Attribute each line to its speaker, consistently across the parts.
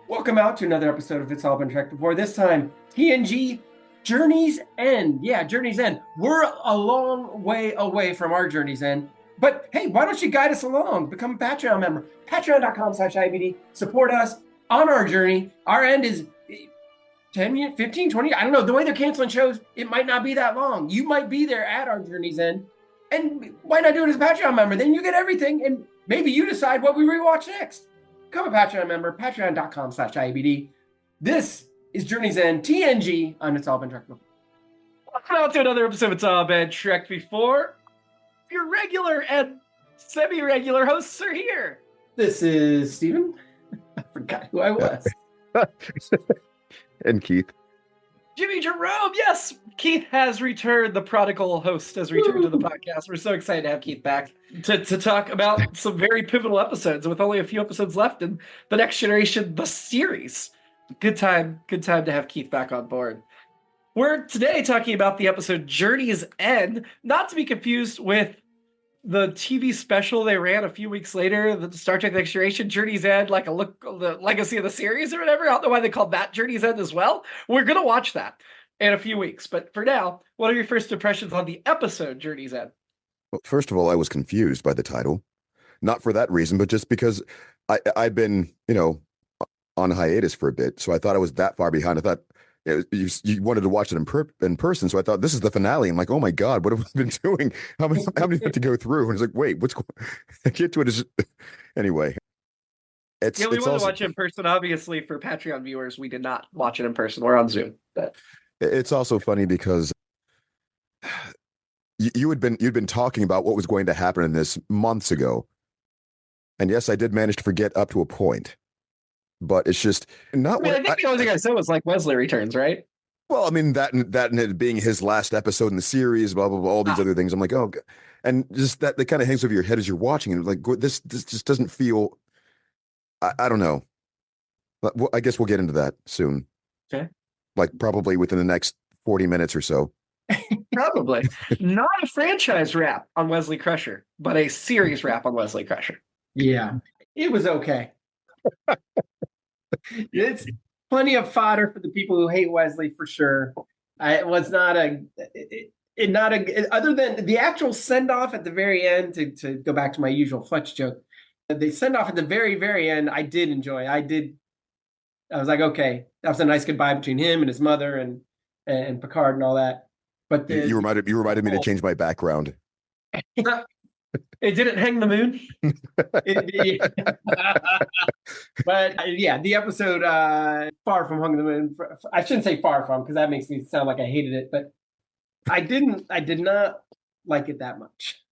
Speaker 1: Welcome out to another episode of It's All Been Tracked Before. This time, TNG Journey's End. Yeah, Journey's End. We're a long way away from our Journey's End. But hey, why don't you guide us along? Become a Patreon member. Patreon.com/IBD. Support us on our journey. Our end is 10, 15, 20. I don't know. The way they're canceling shows, it might not be that long. You might be there at our Journey's End. And why not do it as a Patreon member? Then you get everything. And maybe you decide what we rewatch next. Become a Patreon member, patreon.com/IBD. This is Journey's End, TNG, on It's All Been Tracked Before.
Speaker 2: Welcome out to another episode of It's All Been Tracked Before. Your regular and semi-regular hosts are here.
Speaker 1: This is Steven. I forgot who I was.
Speaker 3: And Keith.
Speaker 2: Jimmy Jerome, yes, Keith has returned. The prodigal host has returned to the podcast. We're so excited to have Keith back to talk about some very pivotal episodes with only a few episodes left in The Next Generation, the series. Good time to have Keith back on board. We're today talking about the episode Journey's End, not to be confused with the TV special they ran a few weeks later, the Star Trek The Next Generation, Journey's End, like the legacy of the series or whatever. I don't know why they called that Journey's End as well. We're going to watch that in a few weeks. But for now, what are your first impressions on the episode Journey's End?
Speaker 3: Well, first of all, I was confused by the title. Not for that reason, but just because I'd been, on hiatus for a bit. So I thought I was that far behind. I thought you wanted to watch it in person. So I thought, this is the finale. I'm like, oh my God, what have we been doing? How many have to go through? And it's like, wait, what's going on? I get to it. Anyway.
Speaker 2: We wanted to watch it in person. Obviously, for Patreon viewers, we did not watch it in person. We're on Zoom. But
Speaker 3: it's also funny because you'd been talking about what was going to happen in this months ago. And yes, I did manage to forget up to a point. But it's just not.
Speaker 2: I think the only thing I said was like Wesley returns, right?
Speaker 3: Well, I mean that and it being his last episode in the series, blah blah blah, all these other things. I'm like, oh, and just that kind of hangs over your head as you're watching, and like this just doesn't feel. I don't know. But I guess we'll get into that soon.
Speaker 2: Okay.
Speaker 3: Like probably within the next 40 minutes or so.
Speaker 2: Probably not a franchise wrap on Wesley Crusher, but a series wrap on Wesley Crusher.
Speaker 1: Yeah, it was okay. It's plenty of fodder for the people who hate Wesley for sure. It was not other than the actual send off at the very end. To go back to my usual Fletch joke, the send off at the very very end, I did enjoy. I was like, okay, that was a nice goodbye between him and his mother and Picard and all that. But
Speaker 3: you reminded me to change my background.
Speaker 2: It didn't hang the moon.
Speaker 1: But yeah, the episode far from hung the moon. I shouldn't say far from, because that makes me sound like I hated it, but I did not like it that much.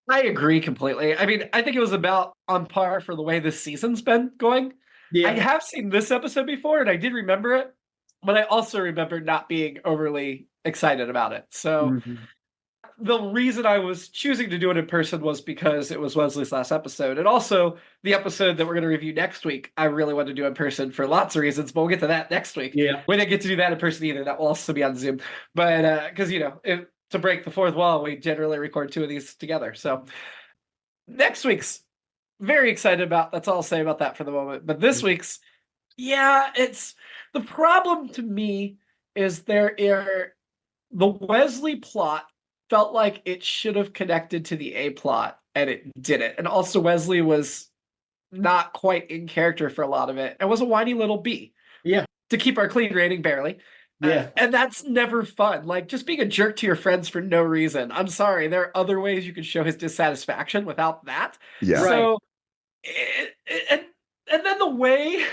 Speaker 2: I agree completely. I mean, I think it was about on par for the way this season's been going.
Speaker 1: Yeah.
Speaker 2: I have seen this episode before, and I did remember it, but I also remember not being overly excited about it. So the reason I was choosing to do it in person was because it was Wesley's last episode. And also the episode that we're going to review next week, I really want to do in person for lots of reasons, but we'll get to that next week.
Speaker 1: Yeah.
Speaker 2: We didn't get to do that in person either. That will also be on Zoom. But because, to break the fourth wall, we generally record two of these together. So next week's very excited about. That's all I'll say about that for the moment. But this week's, it's the problem to me is the Wesley plot felt like it should have connected to the A plot, and it didn't. And also Wesley was not quite in character for a lot of it, and was a whiny little bee.
Speaker 1: Yeah.
Speaker 2: To keep our clean rating, barely.
Speaker 1: Yeah.
Speaker 2: And that's never fun. Like, just being a jerk to your friends for no reason. I'm sorry. There are other ways you can show his dissatisfaction without that.
Speaker 3: Yeah.
Speaker 2: So, and then the way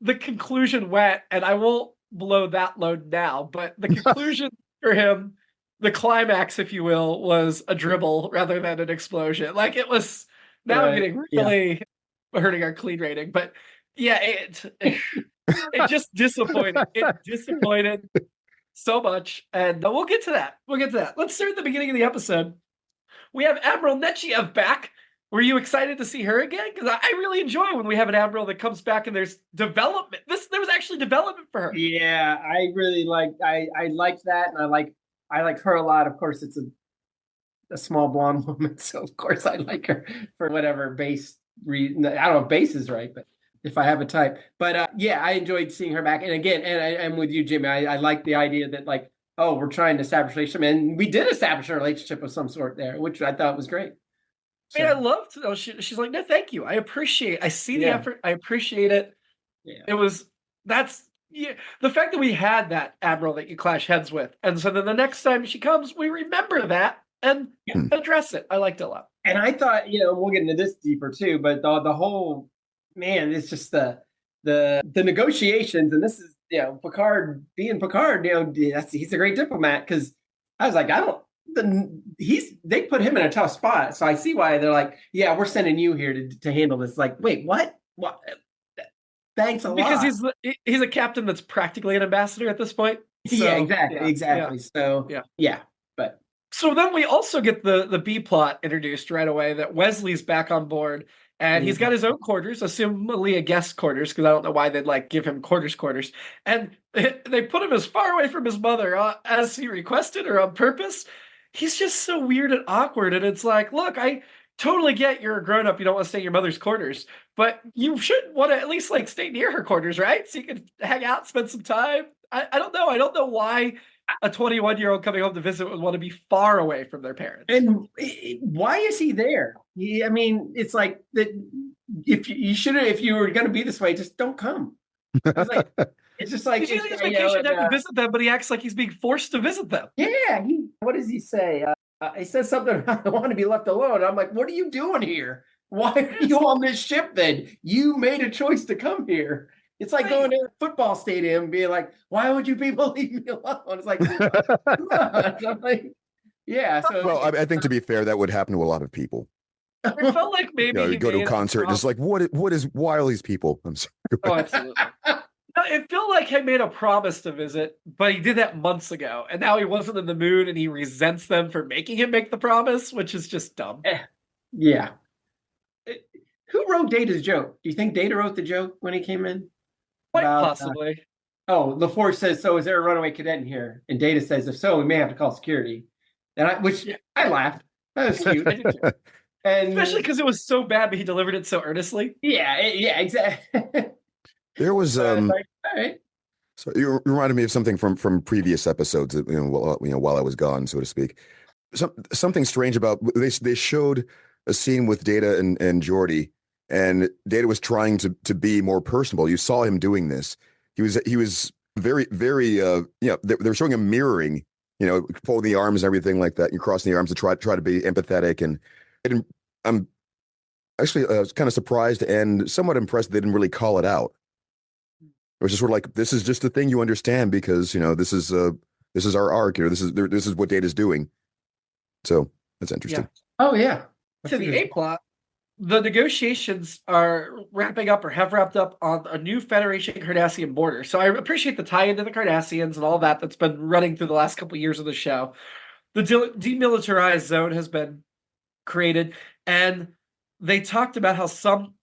Speaker 2: the conclusion went, and I won't blow that load now, but the conclusion for him, the climax, if you will, was a dribble rather than an explosion. Like, it was, now I'm getting really hurting our clean rating, but it just disappointed. It disappointed so much, and we'll get to that. Let's start at the beginning of the episode. We have Admiral Nechayev back. Were you excited to see her again? Because I really enjoy when we have an admiral that comes back and there's development. There was actually development for her.
Speaker 1: Yeah, I really I liked that, and I like her a lot. Of course, it's a small blonde woman, so of course I like her for whatever base reason. I don't know if base is right, but if I have a type. But yeah, I enjoyed seeing her back. And again, I'm with you, Jimmy. I like the idea that like, oh, we're trying to establish a relationship, and we did establish a relationship of some sort there, which I thought was great.
Speaker 2: I mean, I
Speaker 1: So
Speaker 2: loved. Oh, she's like, no, thank you. I see the
Speaker 1: yeah,
Speaker 2: effort. I appreciate it.
Speaker 1: yeah,
Speaker 2: It was that's yeah. The fact that we had that admiral that you clash heads with, and so then the next time she comes, we remember that and
Speaker 1: yeah.
Speaker 3: Hmm.
Speaker 2: address it. I liked it a lot.
Speaker 1: And I thought, we'll get into this deeper too, but the whole man, it's just the negotiations, and this is Picard being Picard. He's a great diplomat because I was like, I don't. They put him in a tough spot, so I see why they're like, yeah, we're sending you here to handle this. Like, wait, what? What? Thanks a
Speaker 2: Because
Speaker 1: lot.
Speaker 2: he's a captain that's practically an ambassador at this point.
Speaker 1: Yeah,
Speaker 2: So
Speaker 1: exactly. So
Speaker 2: yeah.
Speaker 1: yeah, but
Speaker 2: So then we also get the B plot introduced right away that Wesley's back on board and he's got his own quarters, assumably a guest quarters, because I don't know why they'd like give him quarters. And they put him as far away from his mother as he requested or on purpose. He's just so weird and awkward. And it's like, look, I totally get you're a grown up. You don't want to stay in your mother's quarters, but you should want to at least like stay near her quarters, right? So you can hang out, spend some time. I don't know. I don't know why a 21-year-old coming home to visit would want to be far away from their parents.
Speaker 1: and why is he there? I mean, it's like that. If you were going to be this way, just don't come. It's like it's just like
Speaker 2: He's using his vacation time to visit them, but he acts like he's being forced to visit them.
Speaker 1: yeah. What does he say? He says something about I want to be left alone. I'm like, what are you doing here? Why are you on this ship? Then you made a choice to come here. It's like going to a football stadium and being like, why would you people leave me alone? It's like, come on. I'm like, yeah. So
Speaker 3: Well, I think to be fair, that would happen to a lot of people.
Speaker 2: I felt like maybe
Speaker 3: You go to a concert and it's like, why are these people? I'm sorry.
Speaker 2: Oh, absolutely. No, it felt like he made a promise to visit, but he did that months ago, and now he wasn't in the mood, and he resents them for making him make the promise, which is just dumb.
Speaker 1: Yeah. Who wrote Data's joke? Do you think Data wrote the joke when he came in?
Speaker 2: Quite possibly.
Speaker 1: LaForge says, so is there a runaway cadet in here? And Data says, if so, we may have to call security. I laughed. That was cute. And
Speaker 2: especially because it was so bad, but he delivered it so earnestly.
Speaker 1: Yeah, exactly.
Speaker 3: There was
Speaker 1: all right.
Speaker 3: So you reminded me of something from previous episodes, while I was gone, so to speak. Something strange about they showed a scene with Data and Geordi, and Data was trying to be more personable. You saw him doing this. He was very, very they were showing him mirroring, folding the arms and everything like that, and crossing the arms to try to be empathetic, and I'm actually kind of surprised and somewhat impressed they didn't really call it out. It was just sort of like, this is just a thing you understand because this is our arc, this is what Data's doing. So that's interesting.
Speaker 1: Yeah. Oh yeah.
Speaker 2: To the A plot, the negotiations are wrapping up or have wrapped up on a new Federation Cardassian border. So I appreciate the tie into the Cardassians and all that's been running through the last couple of years of the show. The demilitarized zone has been created, and they talked about how some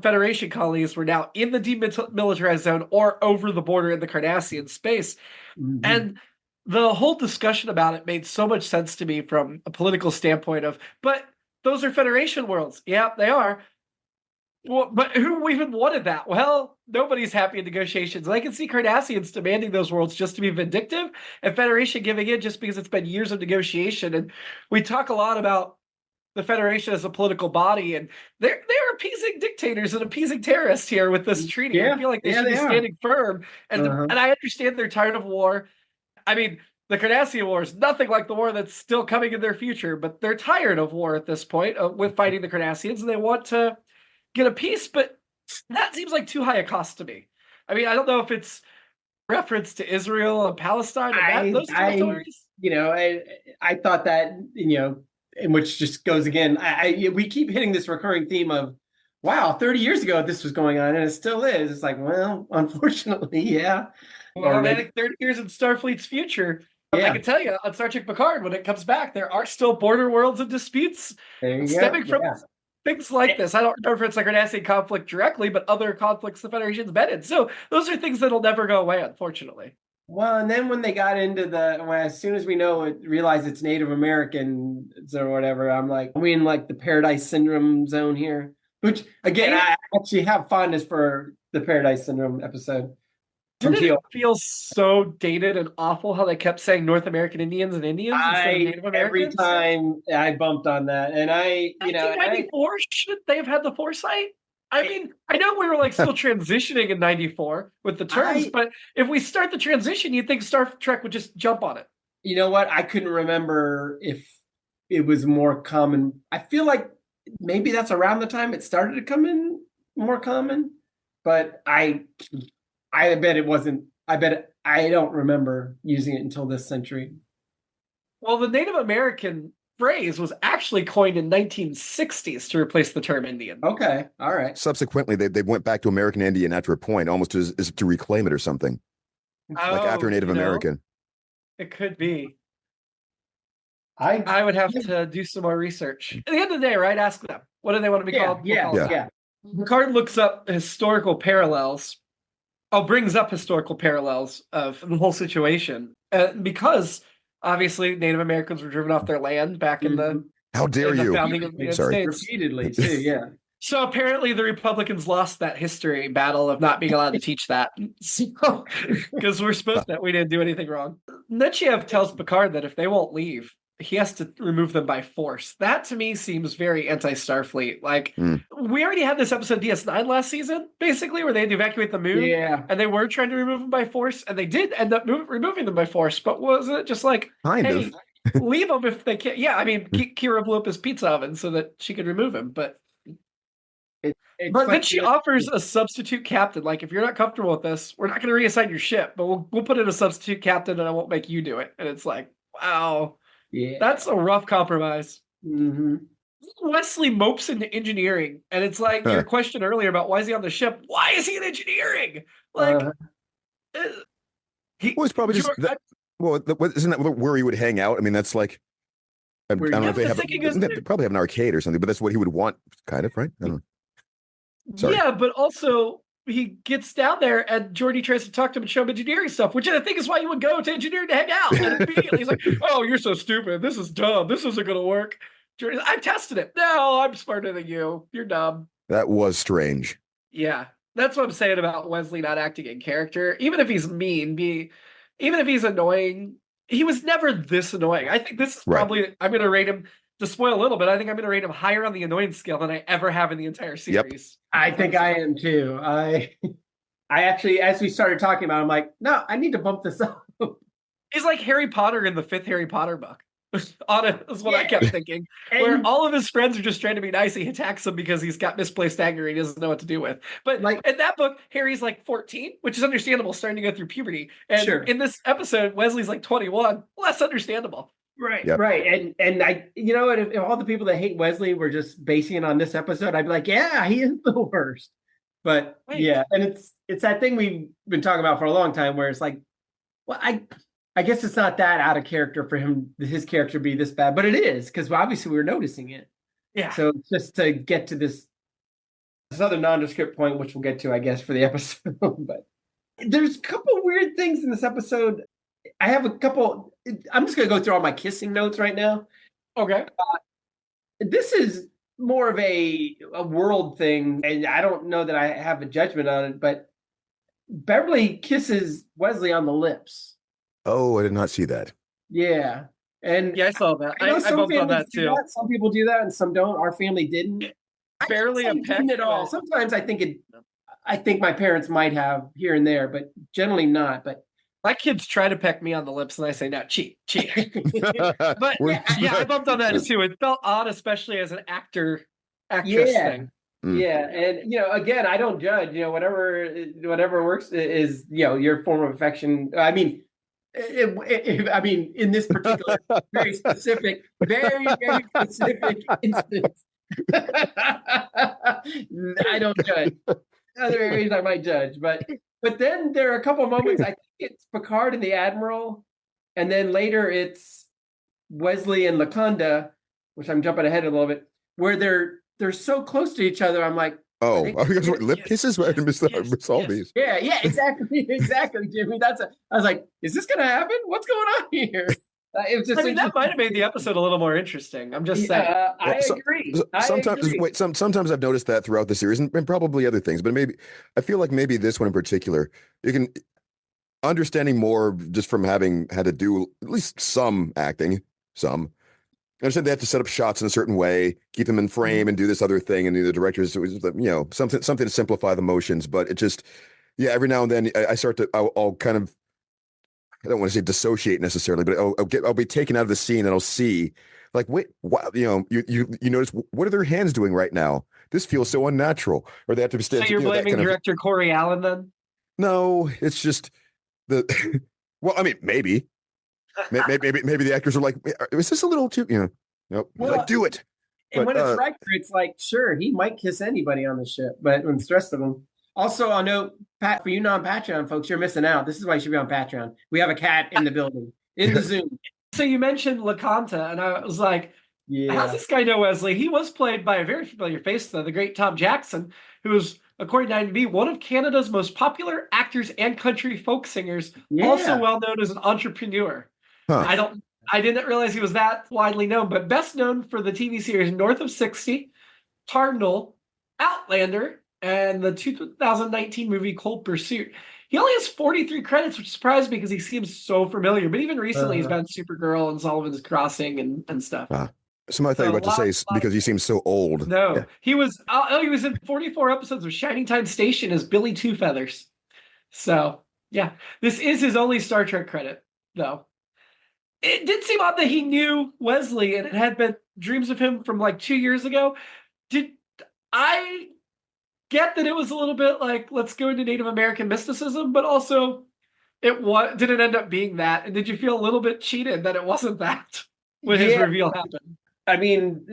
Speaker 2: Federation colonies were now in the demilitarized zone or over the border in the Cardassian space. Mm-hmm. And the whole discussion about it made so much sense to me from a political standpoint but those are Federation worlds. Yeah, they are. Well, but who even wanted that? Well, nobody's happy in negotiations. I can see Cardassians demanding those worlds just to be vindictive and Federation giving in just because it's been years of negotiation. And we talk a lot about the Federation as a political body, and they're appeasing dictators and appeasing terrorists here with this treaty.
Speaker 1: Yeah,
Speaker 2: I feel like they should be standing firm. And and I understand they're tired of war. I mean, the Cardassian War is nothing like the war that's still coming in their future, but they're tired of war at this point with fighting the Cardassians, and they want to get a peace, but that seems like too high a cost to me. I mean, I don't know if it's reference to Israel and Palestine and those territories.
Speaker 1: I thought that, and which just goes again, we keep hitting this recurring theme of, wow, 30 years ago this was going on, and it still is. It's like, well, unfortunately, yeah.
Speaker 2: Well, I think 30 years in Starfleet's future, I can tell you, on Star Trek Picard, when it comes back, there are still border worlds and disputes stemming from things like this. I don't remember if it's like an Cardassian conflict directly, but other conflicts the Federation's been in. So those are things that'll never go away, unfortunately.
Speaker 1: Well, and then when they got into as soon as we realize it's Native Americans or whatever, I'm like, are we in like the Paradise Syndrome zone here? Which again, I actually have fondness for the Paradise Syndrome episode.
Speaker 2: Didn't it feel so dated and awful how they kept saying North American Indians and Indians instead of Native Americans?
Speaker 1: Every time I bumped on that, and
Speaker 2: 1994, should they have had the foresight? I mean, I know we were like still transitioning in 94 with the terms, but if we start the transition, you'd think Star Trek would just jump on it.
Speaker 1: You know what? I couldn't remember if it was more common. I feel like maybe that's around the time it started to come in more common, but I bet it wasn't. I don't remember using it until this century.
Speaker 2: Well, the Native American phrase was actually coined in 1960s to replace the term Indian.
Speaker 1: Okay, all right.
Speaker 3: Subsequently, they went back to American Indian after a point, almost as to reclaim it or something. Like after Native American.
Speaker 2: It could be. I would have to do some more research. At the end of the day, right? Ask them. What do they want to be called?
Speaker 1: Yeah.
Speaker 2: Picard looks up historical parallels. Brings up historical parallels of the whole situation. Because, obviously, Native Americans were driven off their land back in the...
Speaker 3: How dare you?
Speaker 2: Founding of the United States.
Speaker 1: Repeatedly, too, yeah.
Speaker 2: So apparently the Republicans lost that history battle of not being allowed to teach that. Because we're supposed that we didn't do anything wrong. Nechayev tells Picard that if they won't leave, he has to remove them by force. That to me seems very anti-Starfleet. Like, we already had this episode DS9 last season, basically, where they had to evacuate the moon.
Speaker 1: Yeah.
Speaker 2: And they were trying to remove them by force, and they did end up removing them by force. But wasn't it just like, hey, leave them if they can't? Yeah, I mean, Kira blew up his pizza oven so that she could remove him, but then she offers a substitute captain. Like, if you're not comfortable with this, we're not going to reassign your ship, but we'll put in a substitute captain, and I won't make you do it. And it's like, wow, that's a rough compromise.
Speaker 1: Mm-hmm.
Speaker 2: Wesley mopes into engineering, and it's like your question earlier about why is he on the ship? Why is he in engineering? Like,
Speaker 3: he was probably just. Isn't that where he would hang out? I mean, that's like. I don't know if they they probably have an arcade or something, but that's what he would want, kind of, right? I don't know. Sorry.
Speaker 2: Yeah, but also he gets down there and Geordi tries to talk to him and show him engineering stuff, which I think is why you would go to engineering to hang out. And immediately he's like, "Oh, you're so stupid. This is dumb. This isn't going to work." Geordi's, "I've tested it. No, I'm smarter than you. You're dumb."
Speaker 3: That was strange.
Speaker 2: Yeah, that's what I'm saying about Wesley not acting in character. Even if he's mean, even if he's annoying, he was never this annoying. I think this is probably, I'm going to rate him, to spoil a little bit, I think I'm going to rate him higher on the annoyance scale than I ever have in the entire series.
Speaker 1: I think I am too. I actually, as we started talking about it, I'm like, no, I need to bump this up.
Speaker 2: He's like Harry Potter in the 5th Harry Potter book. Is what I kept thinking. Where all of his friends are just trying to be nice. He attacks them because he's got misplaced anger he doesn't know what to do with. But like in that book, Harry's like 14, which is understandable, starting to go through puberty. And in this episode, Wesley's like 21. Less understandable.
Speaker 1: Right, right. And I, you know what, if all the people that hate Wesley were just basing it on this episode, I'd be like, yeah, he is the worst. But yeah, and it's that thing we've been talking about for a long time where it's like, well, I guess it's not that out of character for him, his character be this bad, but it is, because obviously we were noticing it.
Speaker 2: Yeah.
Speaker 1: So just to get to this other nondescript point, which we'll get to, I guess, for the episode. But there's a couple weird things in this episode. I have a couple. I'm just going to go through all my kissing notes right now.
Speaker 2: Okay.
Speaker 1: This is more of a world thing, and I don't know that I have a judgment on it, but Beverly kisses Wesley on the lips.
Speaker 3: Oh, I did not see that.
Speaker 1: Yeah. And
Speaker 2: yeah, I saw that. I bumped on that too.
Speaker 1: Some people do that and some don't. Our family didn't.
Speaker 2: Barely a peck
Speaker 1: at all. Sometimes I think my parents might have here and there, but generally not. But
Speaker 2: my kids try to peck me on the lips, and I say, "No, cheat." But yeah, I bumped on that too. It felt odd, especially as an actress thing.
Speaker 1: Yeah, and again, I don't judge. Whatever works is your form of affection. I mean, in this particular very specific instance, I don't judge. Other areas I might judge, but then there are a couple of moments. I think it's Picard and the Admiral, and then later it's Wesley and Laconda, which I'm jumping ahead a little bit, where they're so close to each other. I'm like,
Speaker 3: oh, because lip kisses? I miss all these.
Speaker 1: Yeah, exactly, Jimmy. I was like, is this gonna happen? What's going on here? It was just
Speaker 2: I mean, that might have made the episode a little more interesting. I'm just saying.
Speaker 1: I agree.
Speaker 3: Sometimes I've noticed that throughout the series, and probably other things, but maybe I feel like maybe this one in particular, you can understanding more just from having had to do at least some acting. Some I understand they have to set up shots in a certain way, keep them in frame, and do this other thing, and the directors, something to simplify the motions. But it just, yeah, every now and then I start to, I'll kind of, I don't want to say dissociate necessarily, but I'll be taken out of the scene and I'll see, like, wait, what, you notice, what are their hands doing right now? This feels so unnatural. Or they have to be.
Speaker 2: So you're blaming director Corey Allen then?
Speaker 3: No, it's just the. Well, I mean, maybe the actors are like, is this a little too, nope.
Speaker 1: Well,
Speaker 3: like, do it.
Speaker 1: And when it's Riker, it's like, sure, he might kiss anybody on the ship, but when it's the rest of them. Also, I'll note, Pat, for you non-Patreon folks, you're missing out. This is why you should be on Patreon. We have a cat in the building, in the Zoom.
Speaker 2: So you mentioned LaConta, and I was like, how's this guy know Wesley? He was played by a very familiar face, though, the great Tom Jackson, who was, according to IMDb, one of Canada's most popular actors and country folk singers, also well known as an entrepreneur. Huh. I didn't realize he was that widely known, but best known for the TV series North of 60, Cardinal, Outlander, and the 2019 movie Cold Pursuit. He only has 43 credits, which surprised me because he seems so familiar. But even recently, he's been Supergirl and Sullivan's Crossing and stuff.
Speaker 3: Somebody thought you were about to say because he seems so old.
Speaker 2: No, yeah. He was in 44 episodes of Shining Time Station as Billy Two Feathers. So, yeah, this is his only Star Trek credit, though. It did seem odd that he knew Wesley and it had been dreams of him from like 2 years ago. Did I get that it was a little bit like, let's go into Native American mysticism, but also didn't end up being that? And did you feel a little bit cheated that it wasn't that when his reveal happened?
Speaker 1: I mean,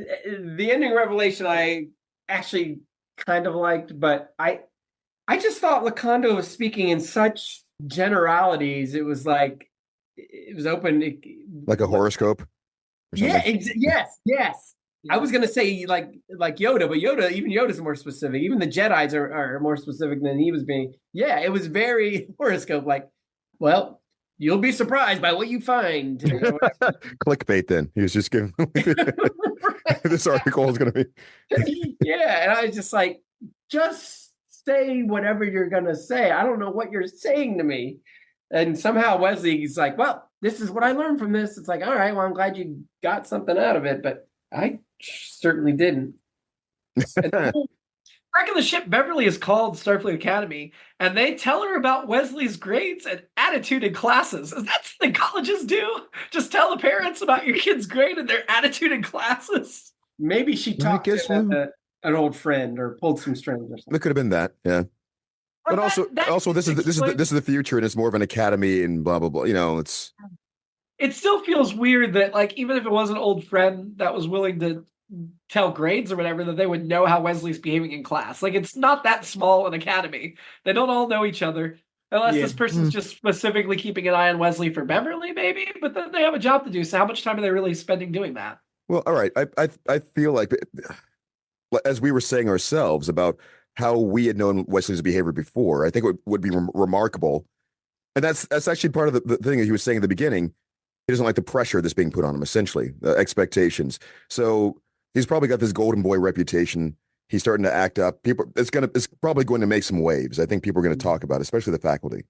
Speaker 1: the ending revelation I actually kind of liked, but I just thought LaConda was speaking in such generalities. It was like, it was open.
Speaker 3: Like a horoscope?
Speaker 1: Yeah, yes. I was gonna say like Yoda, but even Yoda's more specific. Even the Jedis are more specific than he was being. Yeah, it was very horoscope. Like, well, you'll be surprised by what you find.
Speaker 3: Clickbait. Then he was just giving. This article is gonna be.
Speaker 1: Yeah, and I was just like, just say whatever you're gonna say. I don't know what you're saying to me. And somehow Wesley's like, well, this is what I learned from this. It's like, all right, well, I'm glad you got something out of it, but I certainly didn't.
Speaker 2: Back in the ship, Beverly is called Starfleet Academy, and they tell her about Wesley's grades and attitude in classes. Is that something colleges do? Just tell the parents about your kid's grade and their attitude in classes?
Speaker 1: Maybe she talked to an old friend or pulled some strings or something.
Speaker 3: It could have been that, yeah. But also, this is the future, and it's more of an academy and blah blah blah.
Speaker 2: It still feels weird that, like, even if it was an old friend that was willing to tell grades or whatever, that they would know how Wesley's behaving in class. Like, it's not that small an academy. They don't all know each other, unless this person's just specifically keeping an eye on Wesley for Beverly, maybe. But then they have a job to do. So how much time are they really spending doing that?
Speaker 3: Well, all right. I feel like, as we were saying ourselves about how we had known Wesley's behavior before, I think it would be remarkable. And that's actually part of the thing that he was saying at the beginning. He doesn't like the pressure that's being put on him, essentially, the expectations. So he's probably got this golden boy reputation. He's starting to act up. It's probably going to make some waves. I think people are going to talk about it, especially the faculty.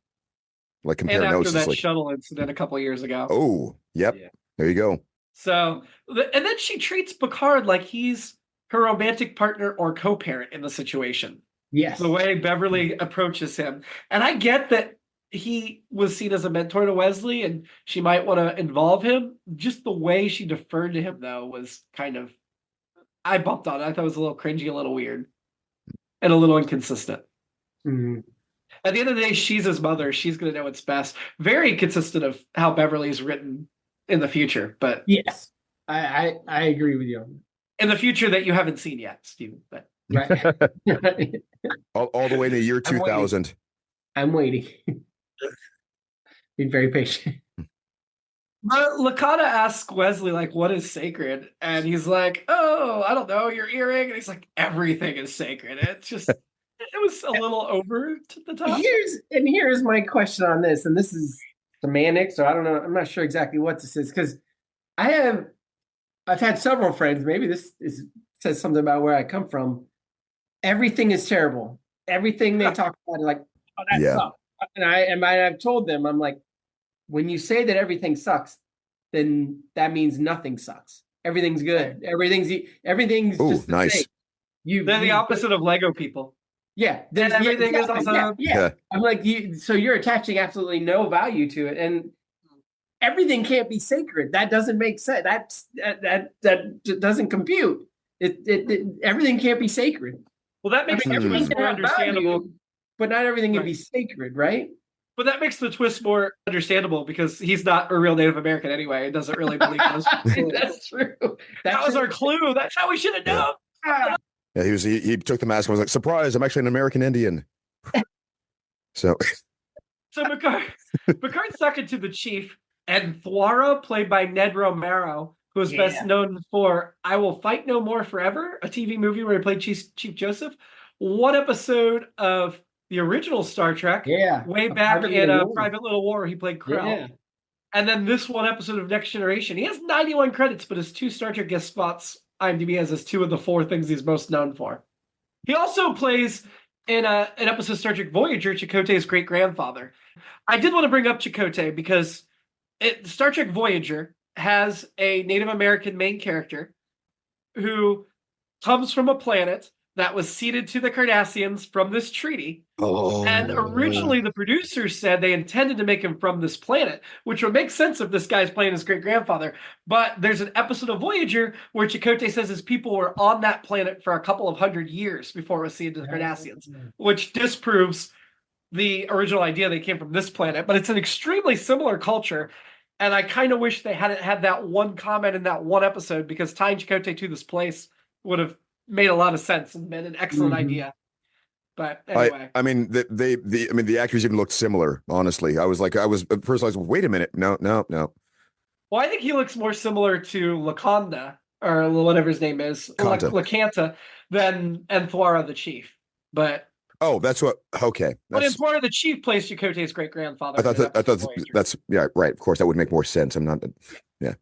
Speaker 3: Like compare notes.
Speaker 2: And after that shuttle incident a couple of years ago.
Speaker 3: Oh, yep. Yeah. There you go.
Speaker 2: So, and then she treats Picard like he's her romantic partner or co-parent in the situation.
Speaker 1: Yes.
Speaker 2: The way Beverly approaches him. And I get that he was seen as a mentor to Wesley and she might want to involve him. Just the way she deferred to him, though, was kind of, I bumped on it. I thought it was a little cringy, a little weird, and a little inconsistent.
Speaker 1: Mm-hmm.
Speaker 2: At the end of the day, she's his mother. She's going to know what's best. Very consistent of how Beverly's written in the future. But
Speaker 1: yes, I agree with you.
Speaker 2: In the future that you haven't seen yet, Stephen. But
Speaker 1: right.
Speaker 3: all the way to the year 2000.
Speaker 1: I'm waiting. Be very patient.
Speaker 2: LaConda asks Wesley, like, what is sacred? And he's like, oh, I don't know, your earring. And he's like, everything is sacred. It's just, it was a little over to the top.
Speaker 1: Here's my question on this, and this is semantics, or I don't know. I'm not sure exactly what this is because I've had several friends. Maybe says something about where I come from. Everything is terrible. Everything they talk about, like, oh, that
Speaker 3: Yeah.
Speaker 1: sucks. And I've told them, I'm like, when you say that everything sucks, then that means nothing sucks. Everything's good. Everything's
Speaker 3: Ooh,
Speaker 1: just the
Speaker 3: nice.
Speaker 1: same.
Speaker 2: They're the opposite of Lego people.
Speaker 1: Yeah,
Speaker 2: And everything is awesome.
Speaker 1: Yeah. I'm like, so you're attaching absolutely no value to it, and everything can't be sacred. That doesn't make sense. That doesn't compute. Everything can't be sacred.
Speaker 2: Well, that makes the
Speaker 1: everything
Speaker 2: twist
Speaker 1: can
Speaker 2: more
Speaker 1: have
Speaker 2: understandable.
Speaker 1: value, but not everything can
Speaker 2: Right.
Speaker 1: be sacred, right?
Speaker 2: But that makes the twist more understandable because he's not a real Native American anyway and doesn't really believe those.
Speaker 1: That's true.
Speaker 2: That was our clue. That's how we should have known.
Speaker 3: Yeah, he took the mask and was like, surprise, I'm actually an American Indian. So
Speaker 2: Picard's talking to the chief, and Thwara, played by Ned Romero, who is best known for I Will Fight No More Forever, a TV movie where he played Chief Joseph. One episode of the original Star Trek, way back in Private Little War, he played Krell.
Speaker 1: Yeah.
Speaker 2: And then this one episode of Next Generation. He has 91 credits, but his 2 Star Trek guest spots, IMDb has as 2 of the 4 things he's most known for. He also plays in an episode of Star Trek Voyager, Chakotay's great-grandfather. I did want to bring up Chakotay because Star Trek Voyager has a Native American main character who comes from a planet that was ceded to the Cardassians from this treaty.
Speaker 3: Oh.
Speaker 2: And originally the producers said they intended to make him from this planet, which would make sense if this guy's playing his great-grandfather. But there's an episode of Voyager where Chakotay says his people were on that planet for a couple of hundred years before it was ceded to the Cardassians, which disproves the original idea they came from this planet. But it's an extremely similar culture. And I kind of wish they hadn't had that one comment in that one episode, because tying Chakotay to this place would have made a lot of sense and been an excellent idea. But anyway,
Speaker 3: I mean, the actors even looked similar. Honestly, at first I was, wait a minute, no.
Speaker 2: Well, I think he looks more similar to Laconda, or whatever his name is, Lacanta, than Thwara the Chief. But
Speaker 3: that's what. Okay,
Speaker 2: but Thwara the Chief plays Chakotay's great-grandfather.
Speaker 3: I thought that's right. Of course, that would make more sense. I'm not. Yeah,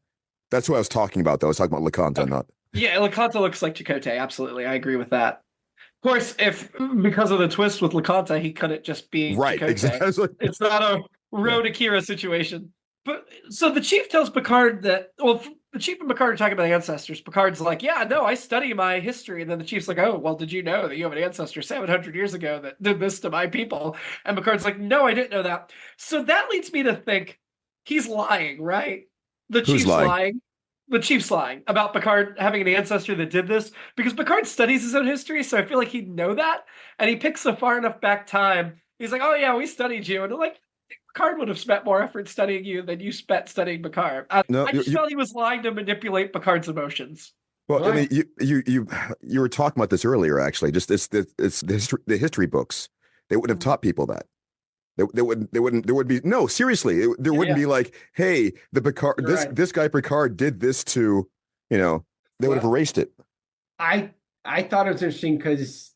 Speaker 3: that's what I was talking about. Though I was talking about Lacanta, not.
Speaker 2: Yeah, Lacanta looks like Chakotay. Absolutely, I agree with that. Of course, if because of the twist with Lacanta, he couldn't just be
Speaker 3: right.
Speaker 2: Chakotay.
Speaker 3: Exactly.
Speaker 2: It's not a Road Akira situation. But so the chief tells Picard that, the chief and Picard are talking about ancestors. Picard's like, yeah, no, I study my history. And then the chief's like, oh, well, did you know that you have an ancestor 700 years ago that did this to my people? And Picard's like, no, I didn't know that. So that leads me to think he's lying, right? The chief's lying. The chief's lying about Picard having an ancestor that did this, because Picard studies his own history, so I feel like he'd know that. And he picks a far enough back time. He's like, oh, yeah, we studied you. And I'm like, Picard would have spent more effort studying you than you spent studying Picard. I just felt he was lying to manipulate Picard's emotions.
Speaker 3: Well, I mean, you were talking about this earlier, actually. Just it's the history books. They wouldn't have taught people that. There would be no, seriously. There wouldn't be like, hey, the Picard, this guy Picard did this to, they would have erased it.
Speaker 1: I thought it was interesting because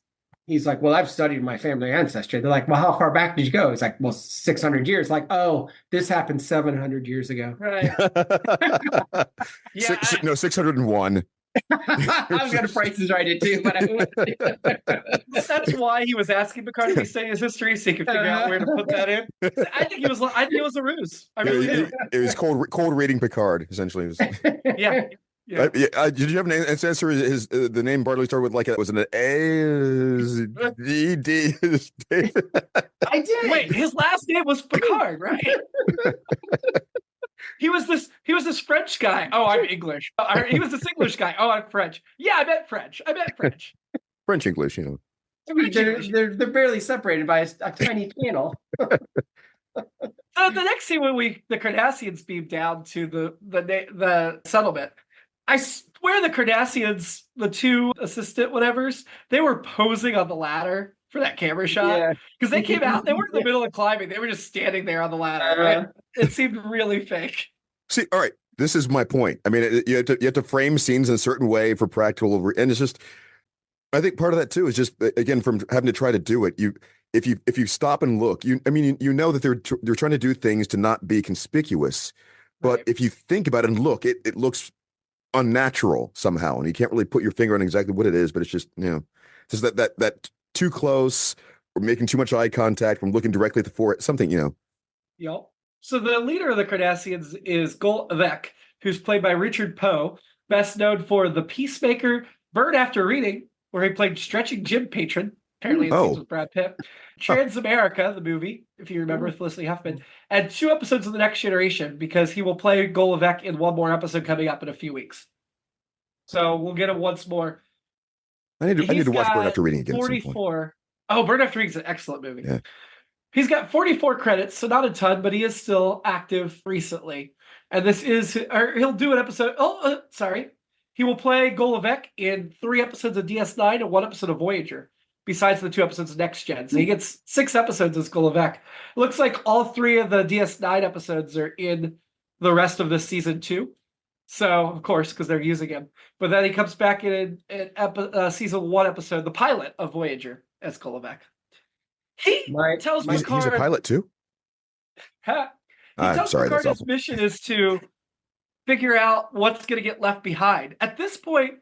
Speaker 1: he's like, well, I've studied my family ancestry. They're like, well, how far back did you go? It's like, well, 600 years. Like, oh, this happened 700 years ago.
Speaker 2: Right.
Speaker 3: 601.
Speaker 1: I was going to Price is Right it too, but
Speaker 2: that's why he was asking Picard if he studied his history, so he could figure out where to put that in. I think it was a ruse. I really do.
Speaker 3: It was cold reading Picard, essentially.
Speaker 2: Yeah.
Speaker 3: Did you have an ancestor? The name Bartley started with was an A E D.
Speaker 1: I did.
Speaker 2: Wait, his last name was Picard, right? He was this French guy. Oh, I'm English. He was this English guy. Oh, I'm French. Yeah, I meant French.
Speaker 3: French English,
Speaker 1: I mean, they're barely separated by a tiny channel.
Speaker 2: So the next scene when the Cardassians beam down to the settlement, I swear the Cardassians, the 2 assistant whatevers, they were posing on the ladder for that camera shot, because they came out, they weren't in the middle of climbing, they were just standing there on the ladder. It seemed really fake.
Speaker 3: See, all right, this is my point. I mean, you have to frame scenes in a certain way for practical, and it's just, I think part of that too is just, again, from having to try to do it, if you stop and look, you know that they're trying to do things to not be conspicuous, but
Speaker 2: Right.
Speaker 3: if you think about it and look, it looks unnatural somehow, and you can't really put your finger on exactly what it is, but it's just just that too close, or making too much eye contact, from looking directly at the forehead, something.
Speaker 2: Yep. So the leader of the Cardassians is Gul Evek, who's played by Richard Poe, best known for The Peacemaker, Bird After Reading, where he played Stretching Jim Patron. Apparently, his name's with Brad Pitt. Transamerica, the movie, if you remember, with Leslie Huffman, and 2 episodes of The Next Generation, because he will play Gul Evek in one more episode coming up in a few weeks. So we'll get him once more.
Speaker 3: I need to watch Bird After Reading again.
Speaker 2: 44. Oh, Bird After Reading is an excellent movie.
Speaker 3: Yeah.
Speaker 2: He's got 44 credits, so not a ton, but he is still active recently. And he'll do an episode. He will play Gul Evek in 3 episodes of DS9 and 1 episode of Voyager, besides the 2 episodes of Next Gen. So he gets 6 episodes as Gul Evek. Looks like all 3 of the DS9 episodes are in the rest of this season too. So, of course, because they're using him. But then he comes back in season 1 episode, the pilot of Voyager, as Gul Evek. He tells Picard...
Speaker 3: He's a pilot too?
Speaker 2: Tells Picard his mission is to figure out what's going to get left behind. At this point,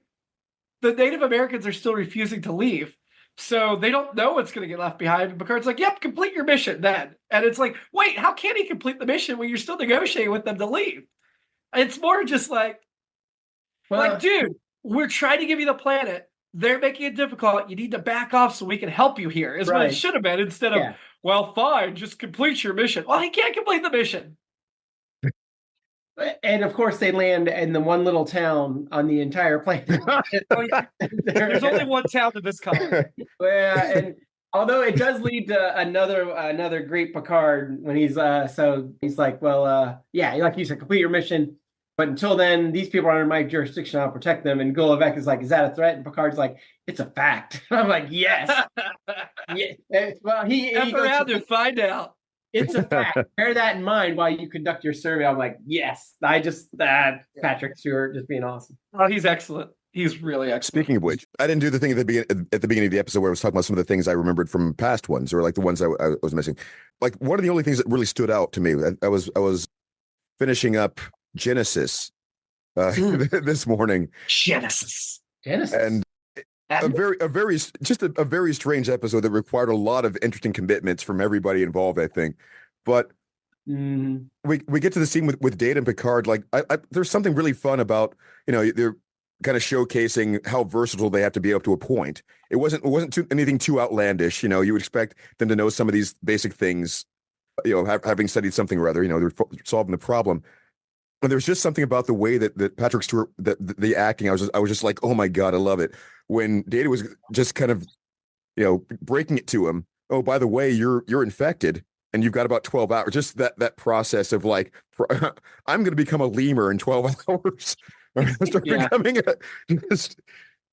Speaker 2: the Native Americans are still refusing to leave. So they don't know what's going to get left behind. And Picard's like, yep, complete your mission then. And it's like, wait, how can he complete the mission when you're still negotiating with them to leave? It's more just like, dude, we're trying to give you the planet. They're making it difficult. You need to back off so we can help you here, is what it should have been, instead of, well, fine, just complete your mission. Well, he can't complete the mission.
Speaker 1: And of course, they land in the one little town on the entire planet.
Speaker 2: There's only one town in this colony.
Speaker 1: And although it does lead to another great Picard when he's like, well, like you said, complete your mission. But until then, these people are under my jurisdiction. I'll protect them. And Gul Evek is like, is that a threat? And Picard's like, it's a fact. I'm like, yes. Yeah. Well, he goes
Speaker 2: around and find out.
Speaker 1: It's a fact. Bear that in mind while you conduct your survey. I'm like, yes. Patrick Stewart just being awesome.
Speaker 2: Oh, he's excellent. He's really excellent.
Speaker 3: Speaking of which, I didn't do the thing at the beginning of the episode where I was talking about some of the things I remembered from past ones, or like the ones I was missing. Like, one of the only things that really stood out to me, I was finishing up Genesis this morning.
Speaker 2: Genesis,
Speaker 3: and a very strange episode that required a lot of interesting commitments from everybody involved, I think. But we get to the scene with Data and Picard. Like, there's something really fun about, they're kind of showcasing how versatile they have to be up to a point. It wasn't anything too outlandish. You would expect them to know some of these basic things, having studied something or other. They're solving the problem. And there's just something about the way that Patrick Stewart, the acting, I was just like, oh my God, I love it. When Data was just kind of, breaking it to him, oh, by the way, you're infected and you've got about 12 hours. Just that process of like, I'm going to become a lemur in 12 hours. Becoming just,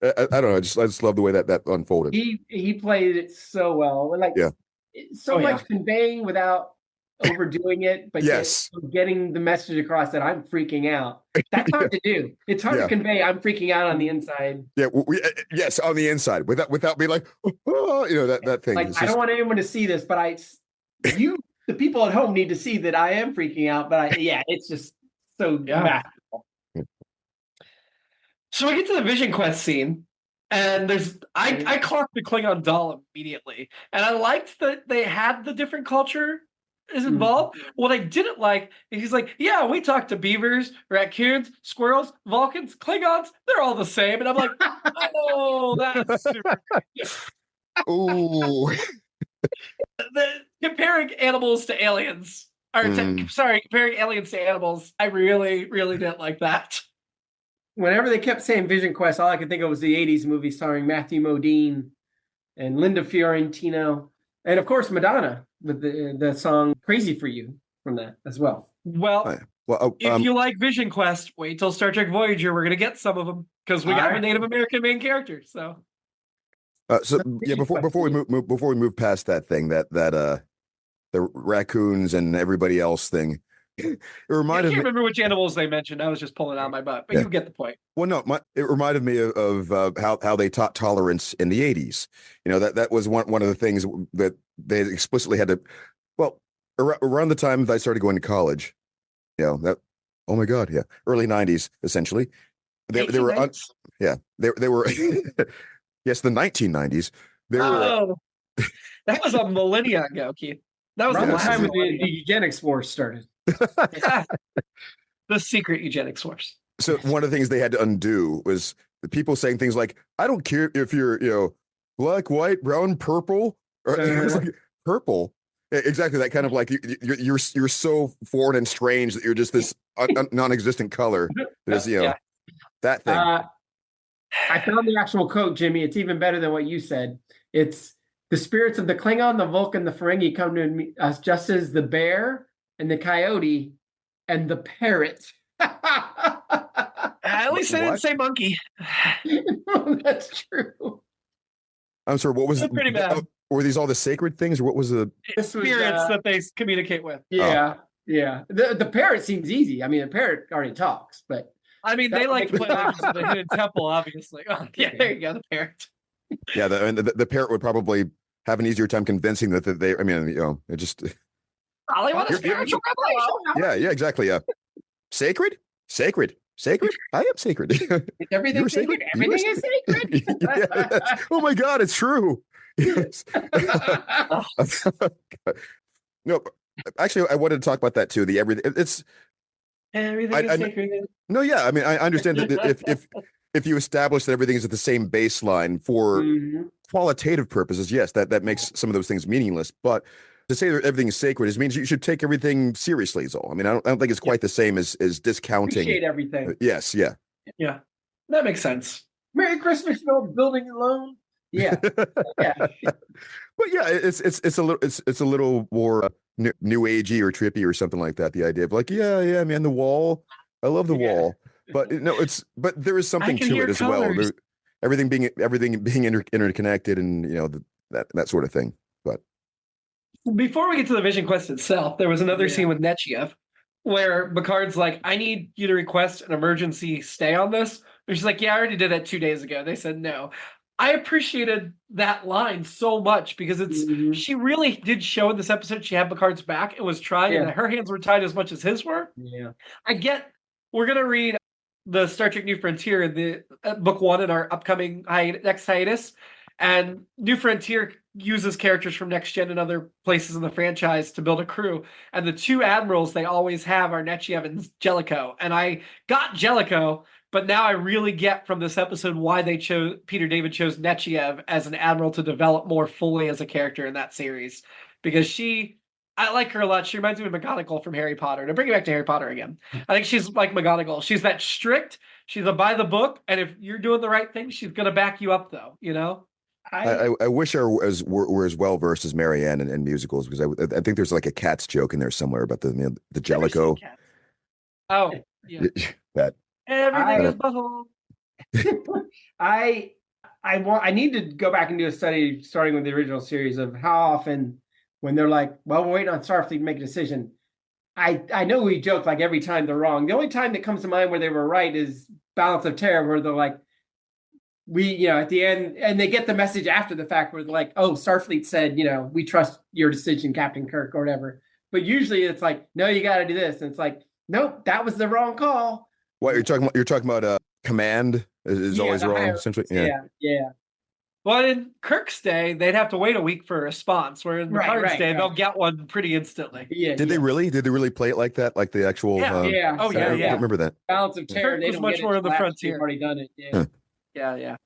Speaker 3: I don't know. I just love the way that unfolded.
Speaker 1: He played it so well. Like, much conveying without overdoing it, but getting the message across that I'm freaking out. That's hard to do. It's hard to convey I'm freaking out on the inside.
Speaker 3: Yeah, yes, on the inside, without being like, that thing.
Speaker 1: Like, I don't want anyone to see this, but the people at home need to see that I am freaking out. But it's just so masterful.
Speaker 2: So we get to the Vision Quest scene, and I clocked the Klingon doll immediately, and I liked that they had the different culture is involved. What I didn't like is he's like, yeah, we talked to beavers, raccoons, squirrels, Vulcans, Klingons, they're all the same. And I'm like, oh, that's super
Speaker 3: Ooh.
Speaker 2: Comparing animals to aliens. Comparing aliens to animals. I really, really didn't like that.
Speaker 1: Whenever they kept saying Vision Quest, all I could think of was the 80s movie starring Matthew Modine and Linda Fiorentino. And of course, Madonna with the song "Crazy for You" from that as well.
Speaker 2: Well, if you like Vision Quest, wait till Star Trek Voyager. We're gonna get some of them because we got a Native American main character. So
Speaker 3: before we move past that thing, that the raccoons and everybody else thing, it reminded me.
Speaker 2: I can't remember which animals they mentioned. I was just pulling out my butt, but you get the point.
Speaker 3: Well, no, it reminded me of how they taught tolerance in the 80s. That was one of the things that they explicitly had to. Well, around the time that I started going to college, that. Oh my God, yeah, early '90s, essentially. They were they were yes, the 1990s. They were.
Speaker 2: That was a millennia ago, Keith. That was
Speaker 1: Around
Speaker 2: the
Speaker 1: the
Speaker 2: last
Speaker 1: time when the
Speaker 2: millennia.
Speaker 1: eugenics war started.
Speaker 2: The secret eugenics wars.
Speaker 3: So one of the things they had to undo was the people saying things like, "I don't care if you're black, white, brown, purple," or it was like purple. Exactly, that kind of like you're so foreign and strange that you're just this non-existent color. There's that thing.
Speaker 1: I found the actual quote, Jimmy. It's even better than what you said. It's the spirits of the Klingon, the Vulcan, the Ferengi come to us just as the bear and the coyote and the parrot.
Speaker 2: At least they didn't say monkey.
Speaker 1: That's true.
Speaker 3: I'm sorry, what was
Speaker 2: pretty bad.
Speaker 3: Were these all the sacred things, or what was the
Speaker 2: spirits that they communicate with?
Speaker 1: Yeah, yeah. The parrot seems easy. I mean, the parrot already talks, but
Speaker 2: I mean, they like to play opposite of the hidden temple, obviously. Oh, yeah, there you go, the parrot.
Speaker 3: Yeah, the parrot would probably have an easier time convincing that they. I mean, it just.
Speaker 2: Hollywood is spiritual revelation.
Speaker 3: Yeah, exactly. Yeah, sacred. I am sacred.
Speaker 1: Everything sacred. Everything is sacred.
Speaker 3: Oh my God, it's true. Yes. No, actually, I wanted to talk about that too. The everything. It's
Speaker 2: everything is sacred.
Speaker 3: No, yeah. I mean, I understand that if you establish that everything is at the same baseline for qualitative purposes, yes, that makes some of those things meaningless. But to say that everything is sacred means you should take everything seriously. Is all. I mean, I don't think it's quite the same as discounting.
Speaker 1: Appreciate everything.
Speaker 3: Yes, yeah.
Speaker 2: Yeah, that makes sense.
Speaker 1: Merry Christmas, you old building alone. Yeah, yeah.
Speaker 3: But yeah, it's a little more new agey or trippy or something like that. The idea of like, yeah, man, the wall. I love the wall. But but there is something to it as well. Everything being interconnected, and that sort of thing. But
Speaker 2: before we get to the Vision Quest itself, there was another scene with Nechayev where Picard's like, "I need you to request an emergency stay on this." And she's like, "Yeah, I already did that 2 days ago." They said no. I appreciated that line so much because she really did show in this episode she had Picard's back and was trying, and her hands were tied as much as his were.
Speaker 1: Yeah,
Speaker 2: I get. We're gonna read the Star Trek New Frontier, the book 1 in our upcoming next hiatus, and New Frontier uses characters from Next Gen and other places in the franchise to build a crew. And the two admirals they always have are Nechayev and Jellicoe. And I got Jellicoe, but now I really get from this episode why Peter David chose Nechayev as an admiral to develop more fully as a character in that series. Because I like her a lot. She reminds me of McGonagall from Harry Potter. To bring it back to Harry Potter again, I think she's like McGonagall. She's that strict. She's a by the book, and if you're doing the right thing, she's going to back you up, though.
Speaker 3: I wish I were as well versed as Marianne in musicals, because I think there's like a Cats joke in there somewhere about the Jellicoe.
Speaker 2: Oh, yeah.
Speaker 3: That
Speaker 2: everything is butthole.
Speaker 1: I need to go back and do a study starting with the original series of how often when they're like, well, we're waiting on Starfleet to make a decision. I know we joke like every time they're wrong. The only time that comes to mind where they were right is Balance of Terror, where they're like, at the end, and they get the message after the fact where they're like, oh, Starfleet said, we trust your decision, Captain Kirk, or whatever. But usually it's like, no, you got to do this. And it's like, nope, that was the wrong call.
Speaker 3: What you're talking about command is always wrong, essentially.
Speaker 1: Yeah.
Speaker 2: Well, in Kirk's day, they'd have to wait a week for a response, where in Picard's day, they'll get one pretty instantly.
Speaker 3: Yeah. Did they really play it like that? Like the actual?
Speaker 2: Yeah.
Speaker 1: Oh,
Speaker 3: yeah. I don't remember that.
Speaker 1: Balance of Terror.
Speaker 2: Kirk was much more on the frontier.
Speaker 1: They've already done it. Yeah.
Speaker 2: Yeah.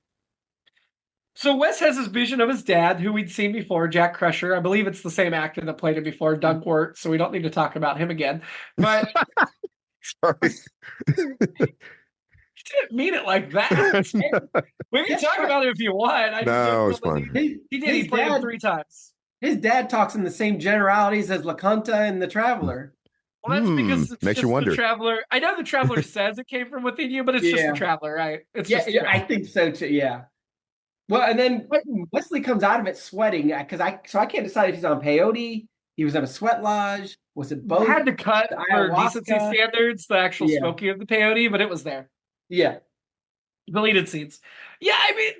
Speaker 2: So Wes has his vision of his dad, who we'd seen before, Jack Crusher. I believe it's the same actor that played him before, Doug Wirt, so we don't need to talk about him again. But
Speaker 3: sorry.
Speaker 2: He didn't mean it like that. We can talk about it if you want.
Speaker 3: No, it's fine.
Speaker 2: He did. He played him 3 times.
Speaker 1: His dad talks in the same generalities as LaConta and the Traveler.
Speaker 2: Well, that's because it's
Speaker 3: makes
Speaker 2: just
Speaker 3: you wonder.
Speaker 2: The Traveler. I know the Traveler says it came from within you, but it's just the Traveler, right? It's
Speaker 1: I think so too. Yeah. Well, and then Wesley comes out of it sweating because I can't decide if he's on peyote. He was in a sweat lodge. Was it both?
Speaker 2: I had to cut for decency standards the actual smoking of the peyote, but it was there.
Speaker 1: Yeah.
Speaker 2: Deleted scenes. Yeah, I mean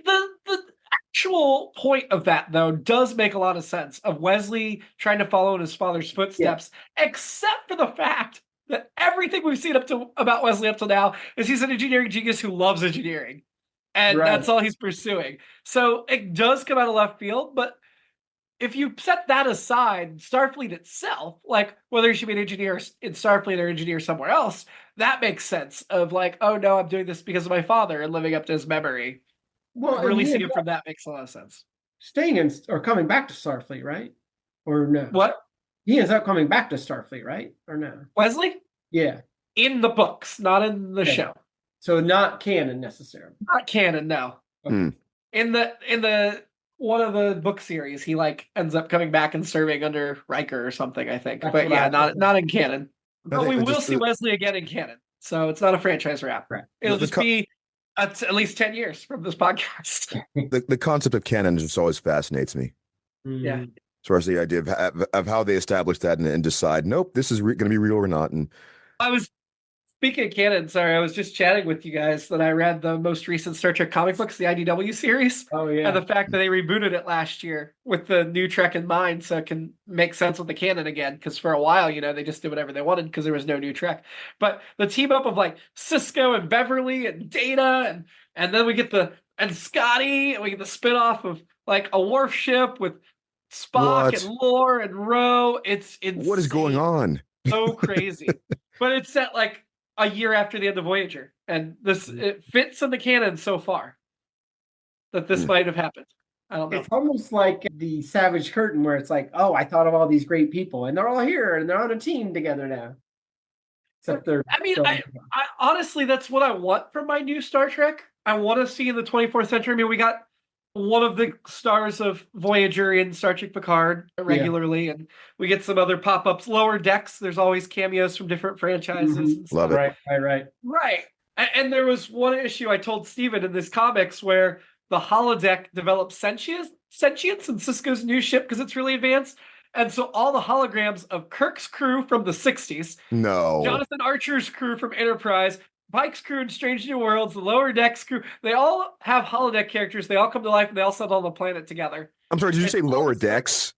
Speaker 2: the actual point of that, though, does make a lot of sense, of Wesley trying to follow in his father's footsteps, except for the fact that everything we've seen about Wesley up till now is he's an engineering genius who loves engineering. And that's all he's pursuing. So it does come out of left field, but if you set that aside, Starfleet itself, like whether he should be an engineer in Starfleet or engineer somewhere else, that makes sense of like, oh no, I'm doing this because of my father and living up to his memory. Well, releasing him from that makes a lot of sense.
Speaker 1: Staying in or coming back to Starfleet, right? Or no?
Speaker 2: What?
Speaker 1: He ends up coming back to Starfleet, right? Or no?
Speaker 2: Wesley?
Speaker 1: Yeah.
Speaker 2: In the books, not in the show.
Speaker 1: So not canon necessarily.
Speaker 2: Not canon, no.
Speaker 3: Okay.
Speaker 2: In the one of the book series, he like ends up coming back and serving under Riker or something, I think. But yeah, not in canon. But we will see Wesley again in canon. So it's not a franchise wrap.
Speaker 1: Right.
Speaker 2: It'll just be at least 10 years from this podcast.
Speaker 3: The concept of canon just always fascinates me.
Speaker 2: Yeah.
Speaker 3: As far as the idea of how they establish that and decide, nope, this is going to be real or not. And
Speaker 2: I was speaking of canon, sorry, I was just chatting with you guys that I read the most recent Star Trek comic books, the IDW series.
Speaker 1: Oh, yeah.
Speaker 2: And the fact that they rebooted it last year with the new Trek in mind so it can make sense with the canon again. Because for a while, they just did whatever they wanted because there was no new Trek. But the team up of like Cisco and Beverly and Data and then we get and Scotty, and we get the spinoff of like a Worf ship with Spock and Lore and Ro. It's insane.
Speaker 3: What is going on?
Speaker 2: So crazy. But it's set like a year after the end of Voyager, and it fits in the canon so far that this might have happened. I don't know.
Speaker 1: It's almost like the Savage Curtain, where it's like, oh, I thought of all these great people, and they're all here, and they're on a team together now. Except they're.
Speaker 2: I mean, I honestly, that's what I want from my new Star Trek. I want to see in the 24th century. I mean, we got one of the stars of Voyager in Star Trek Picard regularly, and we get some other pop-ups. Lower Decks, there's always cameos from different franchises. And
Speaker 3: Love it.
Speaker 2: Right. And there was one issue I told Steven in this comics where the holodeck develops sentience in Cisco's new ship because it's really advanced. And so all the holograms of Kirk's crew from the 60s, Jonathan Archer's crew from Enterprise, Pike's crew in Strange New Worlds, the Lower Decks crew, they all have holodeck characters. They all come to life and they all settle on the planet together.
Speaker 3: I'm sorry, did you say Lower Decks?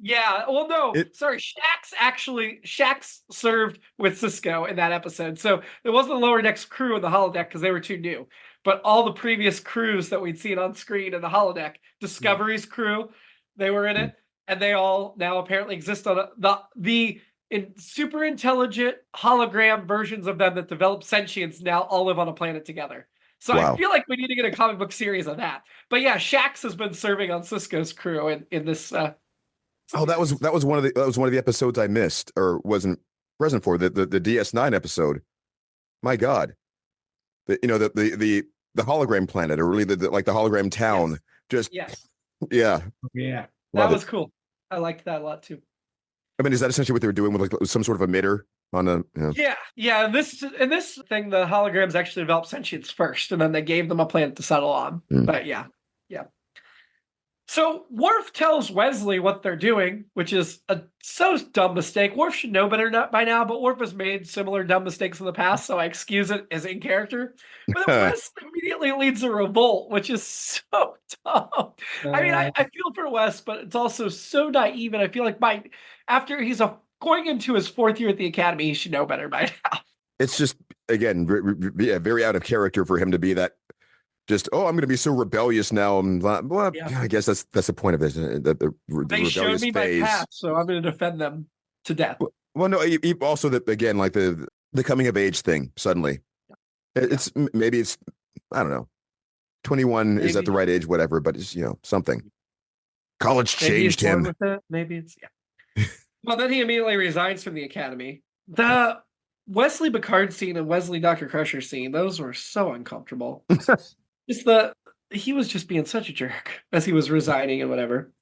Speaker 2: Yeah, well, no, sorry. Shax served with Cisco in that episode. So it wasn't the Lower Decks crew in the holodeck because they were too new. But all the previous crews that we'd seen on screen in the holodeck, Discovery's crew, they were in it. And they all now apparently exist on the super intelligent hologram versions of them that develop sentience now all live on a planet together. So I feel like we need to get a comic book series of that. But yeah, Shax has been serving on Cisco's crew in this. That
Speaker 3: was one of the episodes I missed or wasn't present for, the DS9 episode. My God, the hologram planet, or really the hologram town. Yeah.
Speaker 2: That was cool. I liked that a lot too.
Speaker 3: I mean, is that essentially what they were doing with some sort of emitter on a?
Speaker 2: Yeah. In this thing, the holograms actually developed sentience first, and then they gave them a planet to settle on. But yeah. So Worf tells Wesley what they're doing, which is a so dumb mistake. Worf should know better by now, but Worf has made similar dumb mistakes in the past, so I excuse it as in character. But then Wesley immediately leads a revolt, which is so dumb. I mean, I feel for Wes, but it's also so naive, and I feel like after he's going into his 4th year at the Academy, he should know better by now.
Speaker 3: It's just, again, very out of character for him to be that. Just, I'm going to be so rebellious now. I guess that's the point of it. The
Speaker 2: they showed me my path, so I'm going to defend them to death.
Speaker 3: Well, no, also that again, like the coming of age thing. Suddenly, maybe it's I don't know. 21 is at the right age, whatever. But it's something. College changed him.
Speaker 2: Maybe it's Well, then he immediately resigns from the Academy. The Wesley Picard scene and Wesley Dr. Crusher scene; those were so uncomfortable. He was just being such a jerk as he was resigning and whatever.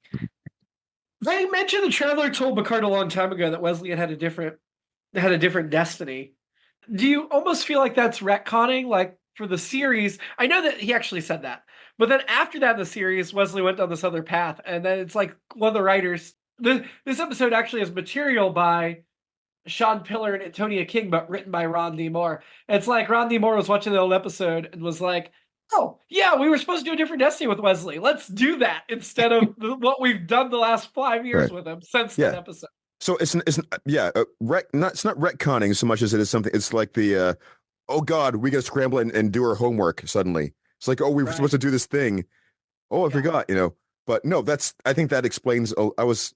Speaker 2: They mentioned the Traveler told Picard a long time ago that Wesley had a different destiny. Do you almost feel like that's retconning? Like for the series, I know that he actually said that, but then after that in the series, Wesley went down this other path, and then it's like one of the writers. This episode actually has material by Sean Pillar and Antonia King, but written by Ron D. Moore. And it's like Ron D. Moore was watching the old episode and was like, oh, yeah, we were supposed to do a different Destiny with Wesley. Let's do that instead of what we've done the last 5 years
Speaker 3: Right.
Speaker 2: with him since
Speaker 3: Yeah.
Speaker 2: that episode.
Speaker 3: So it's yeah, it's not retconning so much as it is something. It's like the oh God, we got to scramble and do our homework suddenly. It's like, oh, we were supposed to do this thing. Oh, I forgot, But no, I think that explains. I was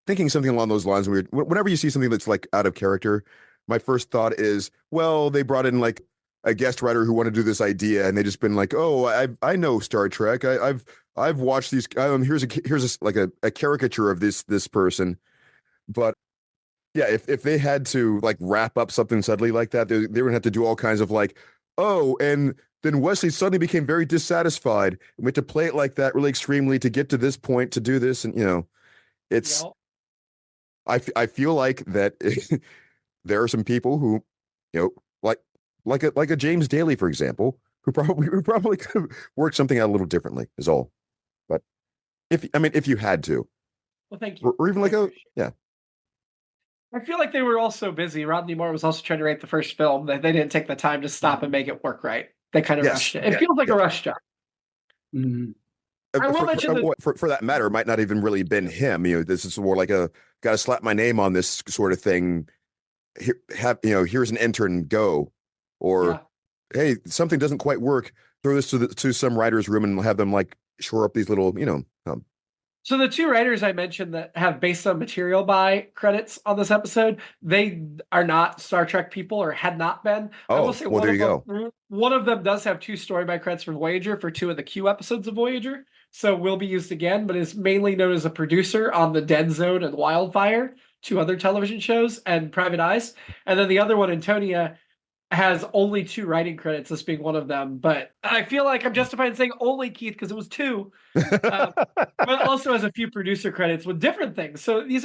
Speaker 3: thinking something along those lines. Whenever you see something that's like out of character, my first thought is, well, they brought in like a guest writer who wanted to do this idea, and they just been like, oh, I know Star Trek. I've watched these. Here's like a caricature of this person. But yeah, if they had to like wrap up something suddenly like that, they would have to do all kinds of like, oh, and then Wesley suddenly became very dissatisfied. We had to play it like that really extremely to get to this point to do this, and it's.
Speaker 2: Yep.
Speaker 3: I feel like that there are some people who, like a James Daly, for example, who probably could have worked something out a little differently. Is all. But if you had to,
Speaker 2: well, thank you.
Speaker 3: Or even like yeah.
Speaker 2: I feel like they were all so busy. Rodney Moore was also trying to write the first film that they didn't take the time to stop and make it work right. They kind of rushed it. It feels like a rush job.
Speaker 1: Mm-hmm.
Speaker 2: I will mention
Speaker 3: for that matter, it might not even really been him. This is more like got to slap my name on this sort of thing. Here's an intern, go, or hey, something doesn't quite work. Throw this to some writer's room and have them like shore up these little,
Speaker 2: So the two writers I mentioned that have based on material by credits on this episode, they are not Star Trek people or had not been.
Speaker 3: Oh,
Speaker 2: I will say
Speaker 3: well, there you
Speaker 2: go. One of them does have 2 story by credits for Voyager for 2 of the Q episodes of Voyager, so will be used again, but is mainly known as a producer on The Dead Zone and Wildfire, 2 other television shows, and Private Eyes. And then the other one, Antonia, has only 2 writing credits, this being one of them. But I feel like I'm justified in saying only, Keith, because it was 2. But also has a few producer credits with different things. So these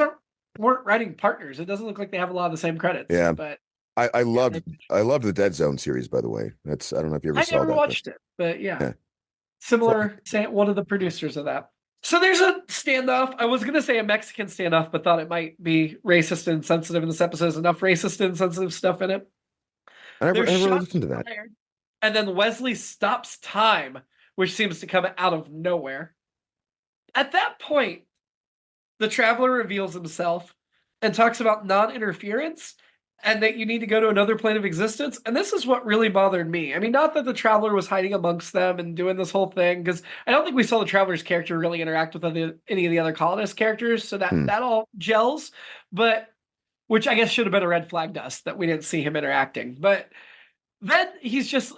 Speaker 2: weren't writing partners. It doesn't look like they have a lot of the same credits.
Speaker 3: Yeah.
Speaker 2: But
Speaker 3: I loved the Dead Zone series, by the way. I don't know if you ever saw that. I
Speaker 2: never watched it, but yeah. Similar, one of the producers of that. So there's a standoff. I was going to say a Mexican standoff, but thought it might be racist and insensitive in this episode. There's enough racist and insensitive stuff in it.
Speaker 3: I never listened to that.
Speaker 2: And then Wesley stops time, which seems to come out of nowhere. At that point, the Traveler reveals himself and talks about non-interference and that you need to go to another plane of existence. And this is what really bothered me. I mean, not that the Traveler was hiding amongst them and doing this whole thing, because I don't think we saw the Traveler's character really interact with any of the other colonist characters, so that all gels. But which I guess should have been a red flag to us that we didn't see him interacting. But then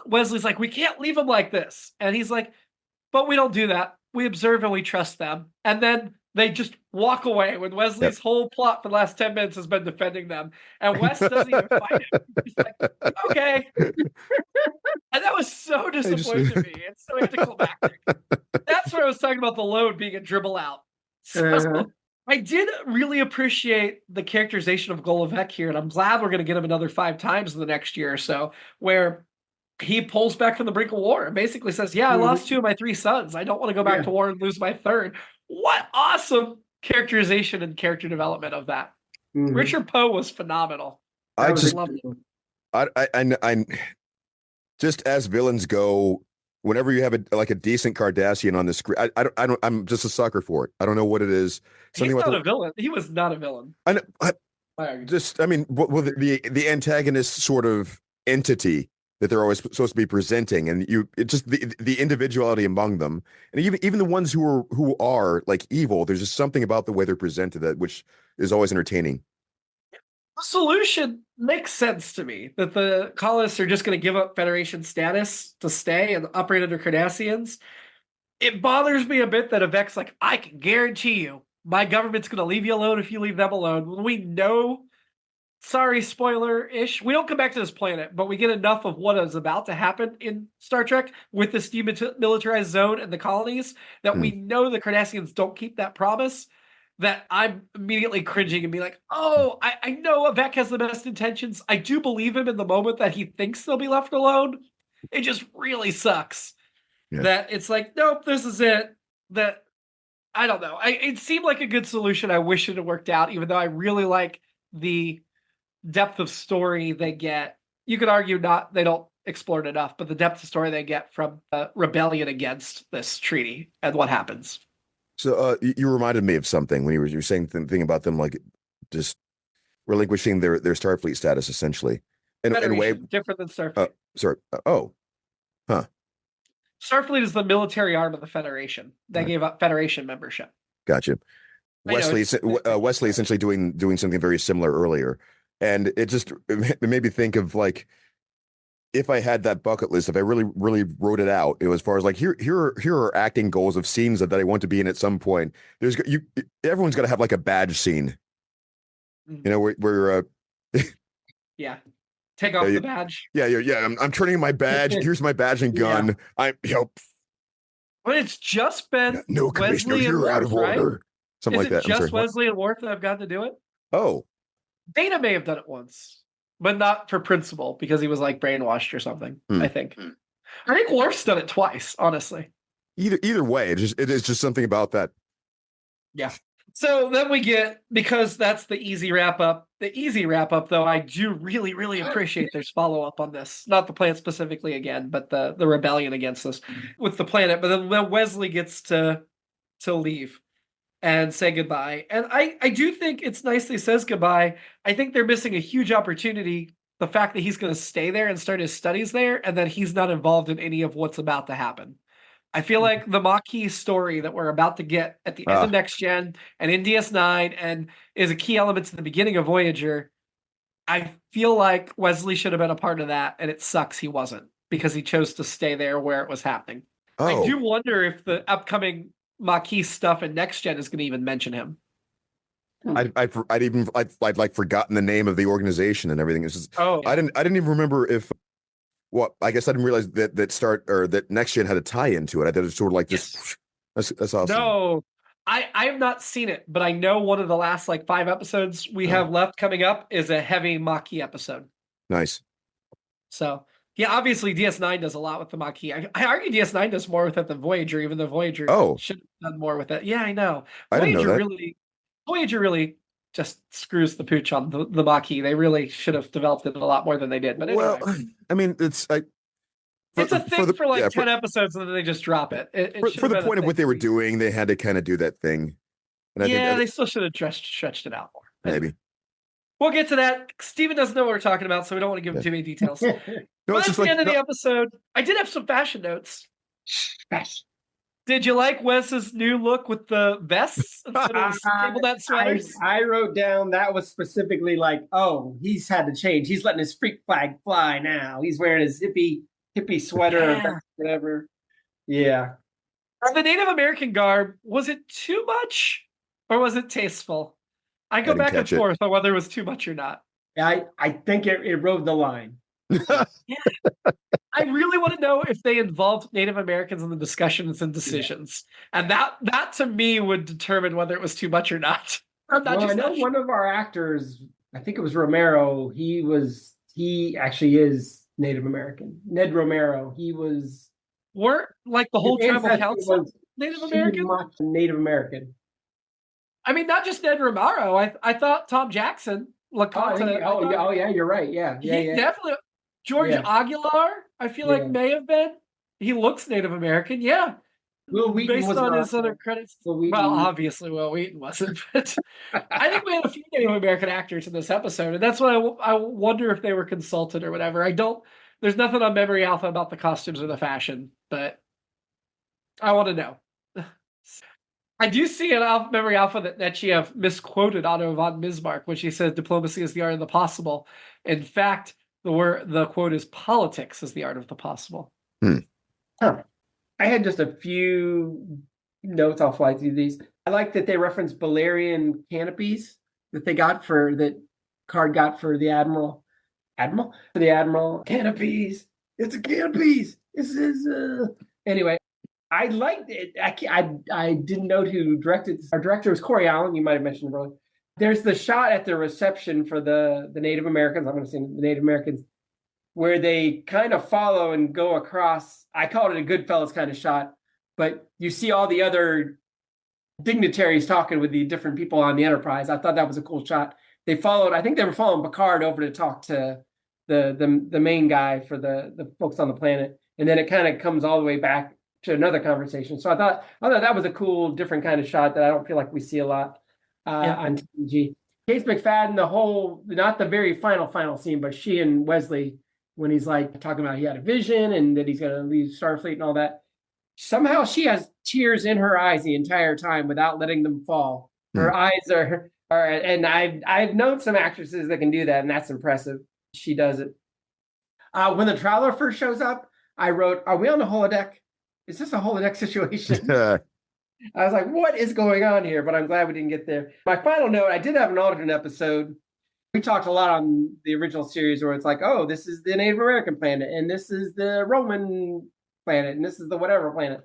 Speaker 2: Wesley's like, we can't leave him like this. And he's like, but we don't do that. We observe and we trust them. And then they just walk away when Wesley's whole plot for the last 10 minutes has been defending them. And Wes doesn't even fight him. He's like, okay. And that was so disappointing to me. It's so anticlimactic. That's where I was talking about the load being a dribble out. So, I did really appreciate the characterization of Golovec here, and I'm glad we're going to get him another 5 times in the next year or so, where he pulls back from the brink of war and basically says, I lost 2 of my 3 sons. I don't want to go back to war and lose my 3rd. What awesome characterization and character development of that. Mm-hmm. Richard Poe was phenomenal.
Speaker 3: I just as villains go, whenever you have a decent Cardassian on the screen, I'm just a sucker for it. I don't know what it is.
Speaker 2: He's not a villain. He was not a villain.
Speaker 3: I know. The antagonist sort of entity that they're always supposed to be presenting, and it's just the individuality among them, and even the ones who are like evil. There's just something about the way they're presented which is always entertaining.
Speaker 2: The solution makes sense to me, that the colonists are just going to give up Federation status to stay and operate under Cardassians. It bothers me a bit that Avec's like, I can guarantee you my government's going to leave you alone if you leave them alone. When we know, sorry, spoiler-ish, we don't come back to this planet, but we get enough of what is about to happen in Star Trek with this demilitarized zone and the colonies that we know the Cardassians don't keep that promise, that I'm immediately cringing and be like, oh, I know Avec has the best intentions. I do believe him in the moment that he thinks they'll be left alone. It just really sucks that it's like, nope, this is it. That, I don't know. It seemed like a good solution. I wish it had worked out, even though I really like the depth of story they get. You could argue they don't explored enough, but the depth of story they get from rebellion against this treaty and what happens.
Speaker 3: So you reminded me of something when you were saying the thing about them like just relinquishing their Starfleet status essentially. In a way
Speaker 2: different than Starfleet.
Speaker 3: Sorry.
Speaker 2: Starfleet is the military arm of the Federation. They gave up Federation membership.
Speaker 3: Gotcha. Wesley essentially doing something very similar earlier, and it made me think of like if I had that bucket list, if I really wrote it out, as far as like here are acting goals of scenes that I want to be in at some point. Everyone's got to have like a badge scene, where
Speaker 2: yeah. Take off the badge.
Speaker 3: Yeah. I'm turning in my badge. Here's my badge and gun.
Speaker 2: But it's just been
Speaker 3: no commissioner,
Speaker 2: Wesley
Speaker 3: you're out of order.
Speaker 2: Right?
Speaker 3: Something like that.
Speaker 2: Just Wesley and Worf that have gotten to do it?
Speaker 3: Oh.
Speaker 2: Data may have done it once, but not for principle because he was like brainwashed or something. I think Worf's done it twice, honestly.
Speaker 3: Either way, it is just something about that.
Speaker 2: Yeah. So then we get, because that's the easy wrap up. The easy wrap up, though, I do really, really appreciate there's follow up on this. Not the planet specifically again, but the rebellion against this with the planet. But then Wesley gets to leave and say goodbye. And I do think it's nice that he says goodbye. I think they're missing a huge opportunity. The fact that he's going to stay there and start his studies there, and that he's not involved in any of what's about to happen. I feel like the Maquis story that we're about to get at the end of Next Gen and in DS9 and is a key element to the beginning of Voyager. I feel like Wesley should have been a part of that, and it sucks he wasn't because he chose to stay there where it was happening. I do wonder if the upcoming Maquis stuff in Next Gen is going to even mention him.
Speaker 3: I'd like forgotten the name of the organization and everything. It's just, I didn't even remember if. Well, I guess I didn't realize that Next Gen had a tie into it. I thought it was sort of like this. Yes. That's awesome.
Speaker 2: No, I have not seen it, but I know one of the last like 5 episodes we have left coming up is a heavy Maquis episode.
Speaker 3: Nice.
Speaker 2: So yeah, obviously DS9 does a lot with the Maquis. I argue DS9 does more with it than Voyager, even though Voyager should have done more with it. Yeah, I know.
Speaker 3: I didn't know that.
Speaker 2: Voyager really just screws the pooch on the Maquis. They really should have developed it a lot more than they did. But anyway.
Speaker 3: Well, I mean, it's a
Speaker 2: thing for like 10 episodes, and then they just drop it.
Speaker 3: For the point of what they were doing, they had to kind of do that thing.
Speaker 2: And they still should have stretched it out more.
Speaker 3: Maybe.
Speaker 2: We'll get to that. Steven doesn't know what we're talking about, so we don't want to give him too many details.
Speaker 3: No,
Speaker 2: but that's the end of the episode. I did have some fashion notes.
Speaker 1: Fashion.
Speaker 2: Did you like Wes's new look with the vests instead of cable net sweaters?
Speaker 1: I wrote down that was specifically like, he's had to change. He's letting his freak flag fly now. He's wearing his hippie sweater or whatever. Yeah.
Speaker 2: Or the Native American garb, was it too much or was it tasteful? I go back and forth on whether it was too much or not.
Speaker 1: I think it rode the line.
Speaker 2: I really want to know if they involved Native Americans in the discussions and decisions. And that to me would determine whether it was too much or not.
Speaker 1: I know one of our actors, I think it was Romero, he actually is Native American. Ned Romero,
Speaker 2: weren't like the whole tribal council Native American?
Speaker 1: Native American.
Speaker 2: I mean, not just Ned Romero. I thought Tom Jackson,
Speaker 1: yeah, you're right. Yeah.
Speaker 2: Definitely. George Aguilar, I feel like may have been. He looks Native American, yeah.
Speaker 1: Will Wheaton
Speaker 2: based on his other credits. Well, obviously Will Wheaton wasn't, but I think we had a few Native American actors in this episode, and that's what I wonder if they were consulted or whatever. There's nothing on Memory Alpha about the costumes or the fashion, but I want to know. I do see in Memory Alpha that Nechayev misquoted Otto von Bismarck when she said diplomacy is the art of the possible. In fact, the quote is politics is the art of the possible.
Speaker 1: I had just a few notes. I'll fly through these. I like that they reference Balerian canopies that Card got for the Admiral. For the Admiral. Canopies. It's a canopies. This is anyway. I liked it. I didn't know who directed this. Our director was Corey Allen. You might have mentioned earlier. There's the shot at the reception for the Native Americans. I'm going to say the Native Americans, where they kind of follow and go across. I called it a Goodfellas kind of shot, but you see all the other dignitaries talking with the different people on the Enterprise. I thought that was a cool shot. I think they were following Picard over to talk to the main guy for the folks on the planet, and then it kind of comes all the way back to another conversation. So I thought that was a cool, different kind of shot that I don't feel like we see a lot on TNG. Case McFadden, the whole, not the very final scene, but she and Wesley, when he's like talking about he had a vision and that he's going to leave Starfleet and all that. Somehow she has tears in her eyes the entire time without letting them fall. Her eyes are, and I've known some actresses that can do that, and that's impressive. She does it. When the Traveler first shows up, I wrote, "Are we on the holodeck? Is this a holodeck situation?" I was like, what is going on here? But I'm glad we didn't get there. My final note, I did have an alternate episode. We talked a lot on the original series where it's like, oh, this is the Native American planet, and this is the Roman planet, and this is the whatever planet.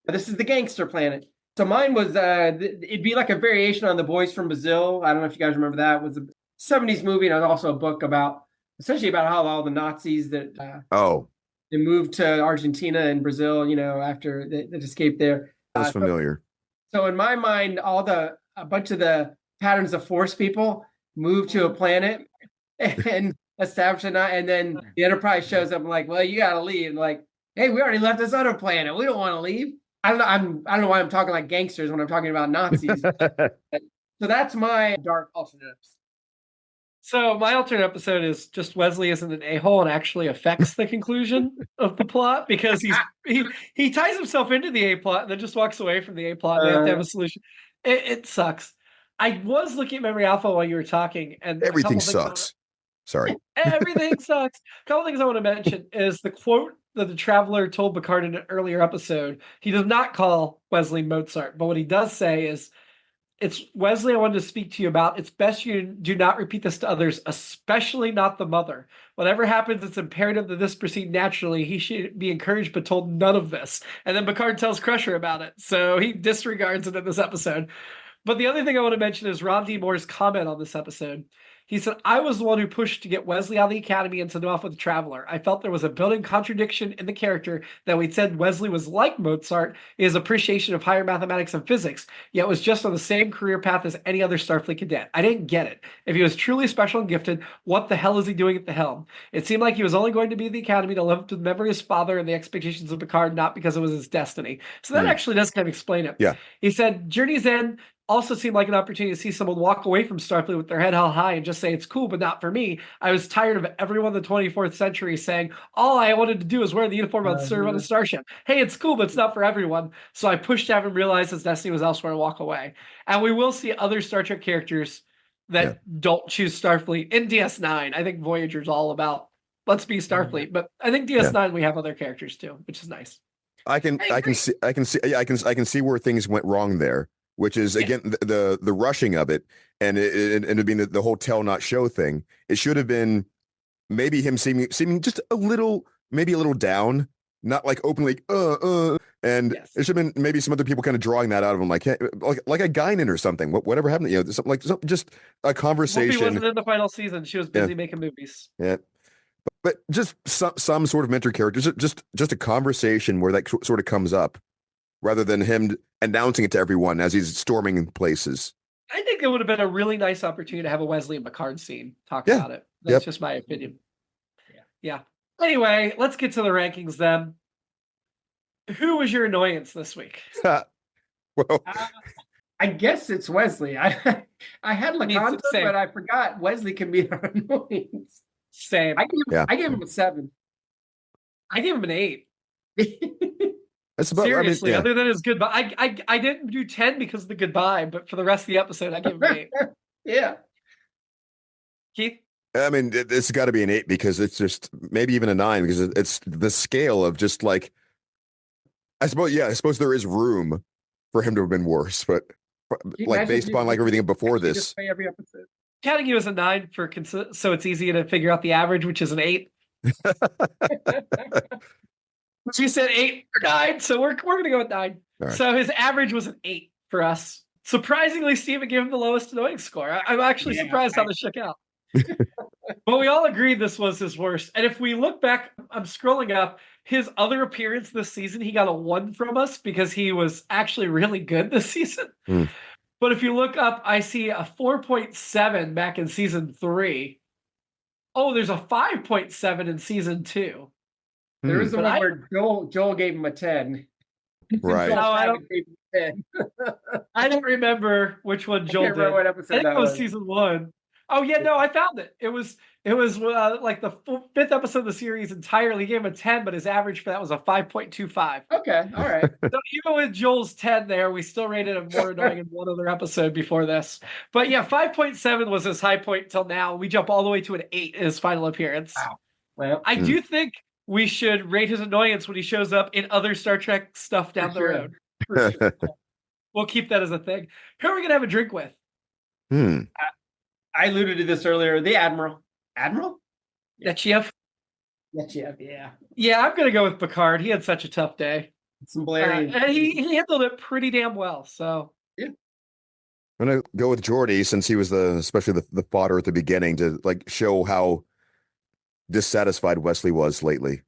Speaker 1: This is the gangster planet. So mine was, it'd be like a variation on The Boys from Brazil. I don't know if you guys remember that. It was a 70s movie, and it was also a book about, essentially about how all the Nazis that they moved to Argentina and Brazil, after they escaped there.
Speaker 3: That's familiar.
Speaker 1: So in my mind, a bunch of the patterns of force people move to a planet and establish it, and then the Enterprise shows up and like, well, you got to leave. And like, hey, we already left this other planet. We don't want to leave. I don't know why I'm talking like gangsters when I'm talking about Nazis. So that's my dark alternate.
Speaker 2: So my alternate episode is just Wesley isn't an a-hole and actually affects the conclusion of the plot because he ties himself into the A-plot and then just walks away from the A-plot. They have to have a solution. It sucks. I was looking at Memory Alpha while you were talking, and
Speaker 3: everything sucks. Sorry.
Speaker 2: Everything sucks. A couple things I want to mention is the quote that the Traveler told Picard in an earlier episode. He does not call Wesley Mozart, but what he does say is, "It's Wesley I wanted to speak to you about. It's best you do not repeat this to others, especially not the mother. Whatever happens, it's imperative that this proceed naturally. He should be encouraged but told none of this." And then Picard tells Crusher about it. So he disregards it in this episode. But the other thing I want to mention is Ron D. Moore's comment on this episode. He said, "I was the one who pushed to get Wesley out of the academy and send him off with the Traveler. I felt there was a built-in contradiction in the character that we'd said Wesley was like Mozart in his appreciation of higher mathematics and physics, yet was just on the same career path as any other Starfleet cadet. I didn't get it. If he was truly special and gifted, what the hell is he doing at the helm? It seemed like he was only going to be at the academy to live up to the memory of his father and the expectations of Picard, not because it was his destiny." So that actually does kind of explain it.
Speaker 3: Yeah.
Speaker 2: He said, "Journey's End also seemed like an opportunity to see someone walk away from Starfleet with their head held high and just say it's cool, but not for me. I was tired of everyone in the 24th century saying, all I wanted to do is wear the uniform and serve on a starship. Hey, it's cool, but it's not for everyone. So I pushed to have him realize his destiny was elsewhere and walk away." And we will see other Star Trek characters that don't choose Starfleet in DS9. I think Voyager's all about let's be Starfleet, but I think DS9 we have other characters too, which is nice.
Speaker 3: I can see where things went wrong there. Which is again the rushing of it and it being the whole tell not show thing. It should have been maybe him seeming just a little down, not like openly and it should have been maybe some other people kind of drawing that out of him, like hey, like a Guinan or something. Whatever happened, something just a conversation.
Speaker 2: Whoopi wasn't in the final season. She was busy making movies.
Speaker 3: Yeah. But just some sort of mentor character, just a conversation where that sort of comes up, rather than him announcing it to everyone as he's storming places.
Speaker 2: I think it would have been a really nice opportunity to have a Wesley and Picard scene talk about it. That's just my opinion. Yeah. Anyway, let's get to the rankings then. Who was your annoyance this week?
Speaker 3: Well,
Speaker 1: I guess it's Wesley. I had LaConta, but I forgot Wesley can be our annoyance.
Speaker 2: Same.
Speaker 1: I gave him a 7.
Speaker 2: I gave him an 8.
Speaker 3: That's about,
Speaker 2: seriously, other than his goodbye. I didn't do 10 because of the goodbye, but for the rest of the episode, I gave him an 8.
Speaker 1: Yeah.
Speaker 2: Keith?
Speaker 3: I mean, it's got to be an 8 because it's just maybe even a 9 because it's the scale of just like, I suppose there is room for him to have been worse, but like based upon like everything before this.
Speaker 1: Every episode.
Speaker 2: Counting you as a 9 so it's easy to figure out the average, which is an 8. She said 8 or 9, so we're going to go with 9. Right. So his average was an 8 for us. Surprisingly, Steven gave him the lowest annoying score. I'm actually surprised how this shook out. But we all agreed this was his worst. And if we look back, I'm scrolling up, his other appearance this season, he got a 1 from us because he was actually really good this season. But if you look up, I see a 4.7 back in season 3. Oh, there's a 5.7 in season 2.
Speaker 1: There was the
Speaker 2: But
Speaker 1: one
Speaker 2: I-
Speaker 1: where Joel gave him a 10.
Speaker 3: Right.
Speaker 2: No, I don't-
Speaker 1: Gave him a 10.
Speaker 2: I don't remember which one
Speaker 1: I
Speaker 2: Joel
Speaker 1: can't
Speaker 2: did.
Speaker 1: remember what
Speaker 2: I
Speaker 1: episode
Speaker 2: think
Speaker 1: that
Speaker 2: it was
Speaker 1: was.
Speaker 2: season 1. Oh yeah, no, I found it. It was like the 5th episode of the series entirely. He gave him a 10, but his average for that was a 5.25.
Speaker 1: Okay, all right.
Speaker 2: So even with Joel's 10 there, we still rated him more annoying in one other episode before this. But yeah, 5.7 was his high point till now. We jump all the way to an 8 in his final appearance.
Speaker 1: Wow. Well,
Speaker 2: I do think we should rate his annoyance when he shows up in other Star Trek stuff down the
Speaker 1: sure.
Speaker 2: road.
Speaker 1: For sure.
Speaker 2: We'll keep that as a thing. Who are we gonna have a drink with?
Speaker 1: I alluded to this earlier. The Admiral. Admiral?
Speaker 2: Netchiev?
Speaker 1: Netchiev, yeah.
Speaker 2: Yeah, I'm gonna go with Picard. He had such a tough day.
Speaker 1: Some Blarian.
Speaker 2: And he handled it pretty damn well. So
Speaker 3: I'm gonna go with Geordi since he was especially the fodder at the beginning to like show how dissatisfied Wesley was lately.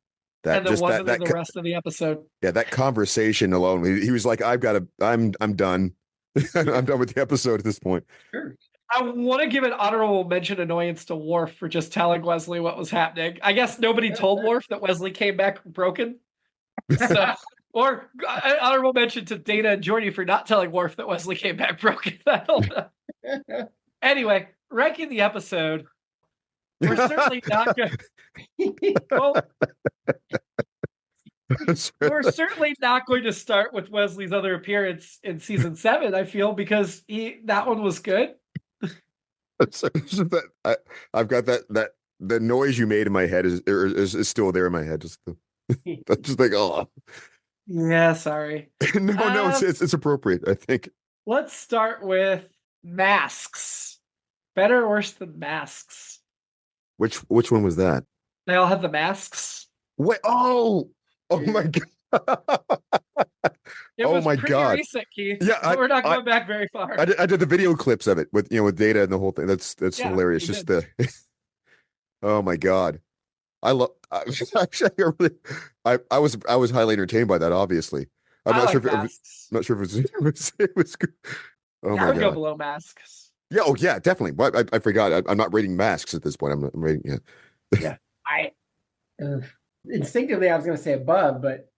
Speaker 2: and then wasn't in the rest of the episode.
Speaker 3: Yeah, that conversation alone. He was like, I'm done. I'm done with the episode at this point.
Speaker 1: Sure.
Speaker 2: I want to give an honorable mention annoyance to Worf for just telling Wesley what was happening. I guess nobody told Worf that Wesley came back broken. So, or honorable mention to Data and Geordi for not telling Worf that Wesley came back broken. I don't know. Anyway, ranking the episode, we're certainly not going we're certainly not going to start with Wesley's other appearance in season 7, I feel, because that one was good.
Speaker 3: I've got that the noise you made in my head is still there in my head. Just like, oh
Speaker 2: yeah, sorry.
Speaker 3: no, it's appropriate, I think.
Speaker 2: Let's start with masks. Better or worse than masks?
Speaker 3: Which one was that?
Speaker 2: They all had the masks.
Speaker 3: Wait, oh my god.
Speaker 2: It was pretty recent, Keith.
Speaker 3: Yeah,
Speaker 2: we're not going back very far.
Speaker 3: I did the video clips of it with Data and the whole thing. That's hilarious. Just
Speaker 2: did.
Speaker 3: oh my god, I was highly entertained by that. Obviously, I'm not sure if it was good. Oh
Speaker 2: I
Speaker 3: my
Speaker 2: would
Speaker 3: god,
Speaker 2: go below masks.
Speaker 3: Yeah, oh yeah, definitely. But I forgot. I'm not rating masks at this point. I'm rating. Yeah.
Speaker 1: Yeah, instinctively I was going to say above, but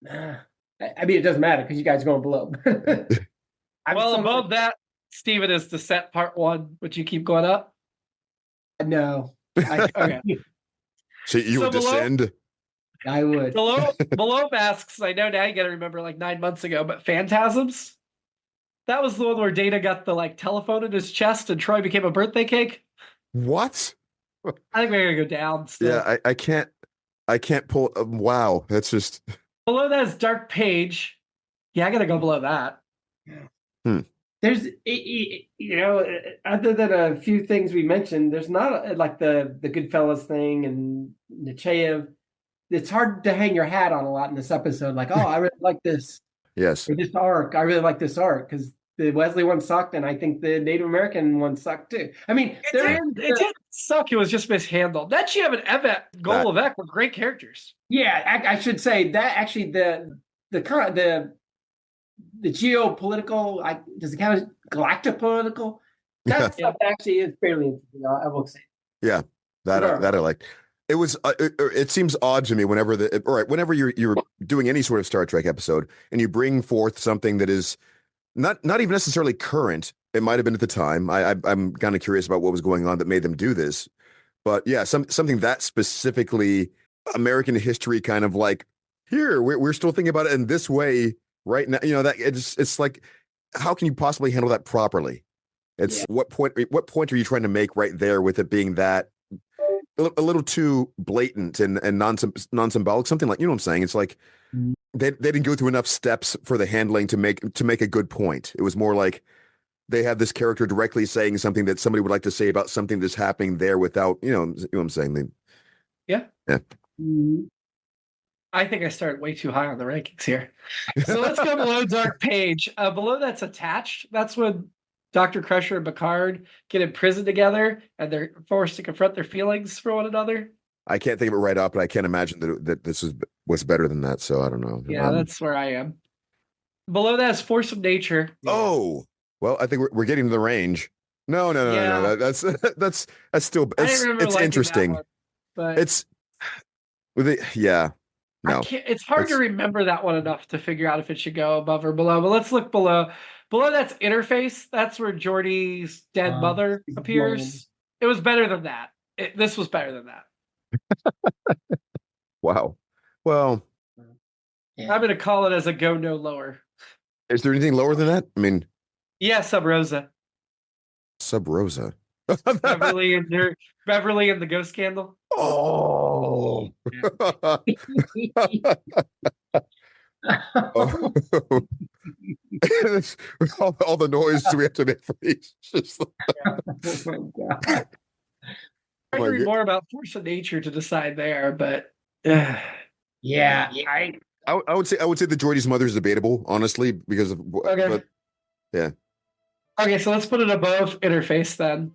Speaker 1: I mean it doesn't matter because you guys are going below.
Speaker 2: Above that, Steven, is Descent Part 1. Would you keep going up?
Speaker 1: No.
Speaker 2: Okay.
Speaker 3: So you would descend?
Speaker 1: I would.
Speaker 2: Below masks, I know now you got to remember like 9 months ago, but Phantasms? That was the one where Data got the like telephone in his chest and Troy became a birthday cake.
Speaker 3: What?
Speaker 2: I think we're gonna go down. Still.
Speaker 3: Yeah, I can't pull. Wow, that's just.
Speaker 2: Below that is Dark Page. Yeah, I gotta go below that.
Speaker 1: There's, other than a few things we mentioned, there's not like the Goodfellas thing and Nechayev. It's hard to hang your hat on a lot in this episode. Like, oh, I really like this.
Speaker 3: Yes.
Speaker 1: Or this arc. I really like this arc because the Wesley one sucked, and I think the Native American one sucked too. I mean,
Speaker 2: it didn't suck. It was just mishandled. Netchiev and Evet, Golovec were great characters.
Speaker 1: Yeah, I should say that actually the geopolitical, does it count as galactic-political? That stuff actually is fairly interesting, I will say.
Speaker 3: Yeah, that I liked. It was. It seems odd to me whenever you're doing any sort of Star Trek episode and you bring forth something that is not even necessarily current. It might have been at the time. I'm kind of curious about what was going on that made them do this. But yeah, something that specifically American history kind of like here we're still thinking about it in this way right now. That it's like, how can you possibly handle that properly? It's what point are you trying to make right there with it being that a little too blatant and non-symbolic, something like, you know what I'm saying? It's like they didn't go through enough steps for the handling to make a good point. It was more like they have this character directly saying something that somebody would like to say about something that's happening there without, you know what I'm saying?
Speaker 2: Yeah.
Speaker 1: Mm-hmm.
Speaker 2: I think I started way too high on the rankings here. So let's go below Dark Page. Below that's Attached. That's when Dr. Crusher and Picard get in prison together and they're forced to confront their feelings for one another.
Speaker 3: I can't think of it right off, but I can't imagine that this was better than that. So I don't know.
Speaker 2: Yeah, that's where I am. Below that is Force of Nature.
Speaker 3: Oh, well, I think we're getting to the range.
Speaker 2: Yeah.
Speaker 3: That's still
Speaker 2: I didn't remember
Speaker 3: it's
Speaker 2: liking that
Speaker 3: interesting.
Speaker 2: one, but
Speaker 3: It's with it, yeah.
Speaker 2: I
Speaker 3: No,
Speaker 2: can't. It's hard to
Speaker 3: that's
Speaker 2: remember that one enough to figure out if it should go above or below. But let's look below. Below that's interface. That's where Geordi's dead mother
Speaker 1: Mom.
Speaker 2: appears. It was better than that. This was better than that.
Speaker 3: wow. Well,
Speaker 1: Yeah.
Speaker 2: I'm gonna call it as a go no lower.
Speaker 3: is there anything lower than that? I mean,
Speaker 2: Yeah, Sub Rosa.
Speaker 3: Sub Rosa.
Speaker 2: Beverly and the ghost candle.
Speaker 3: Oh. Oh. all the noises we have to make for these. Just
Speaker 1: Oh my God.
Speaker 2: I
Speaker 3: my
Speaker 2: read
Speaker 3: God.
Speaker 2: more about Force of Nature to decide there, but
Speaker 1: Yeah.
Speaker 3: I would say the Geordie's mother is debatable, honestly, because of
Speaker 2: okay.
Speaker 3: but yeah.
Speaker 2: Okay, so let's put it above interface then,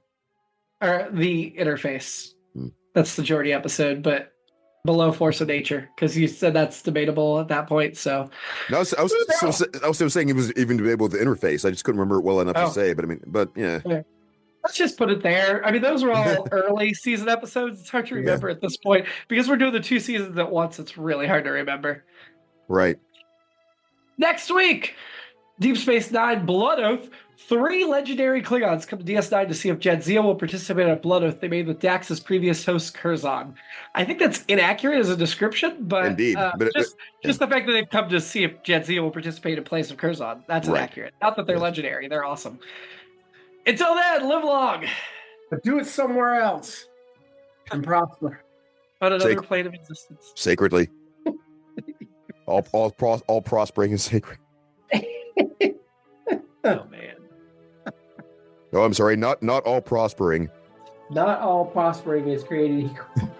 Speaker 2: or the interface.
Speaker 3: Hmm.
Speaker 2: That's the Geordie episode, but below Force of Nature because you said that's debatable at that point. So
Speaker 3: No, I was still saying it was even debatable with the interface. I just couldn't remember it well enough to say. But I mean, but yeah.
Speaker 2: Okay. Let's just put it there. I mean, those were all early season episodes. It's hard to remember at this point because we're doing the 2 seasons at once. It's really hard to remember.
Speaker 3: Right.
Speaker 2: Next week, Deep Space Nine Blood Oath. 3 legendary Klingons come to DS9 to see if Jadzia will participate in a Blood Oath they made with Dax's previous host Curzon. I think that's inaccurate as a description, but
Speaker 3: Indeed. But
Speaker 2: just the fact that they've come to see if Jadzia will participate in place of Curzon, that's inaccurate. Not that they're legendary, they're awesome. Until then, live long.
Speaker 1: But do it somewhere else and prosper.
Speaker 2: On another plane of existence.
Speaker 3: Sacredly. all prospering is sacred.
Speaker 2: Oh man.
Speaker 3: No, I'm sorry, not all prospering.
Speaker 1: Not all prospering is created equal.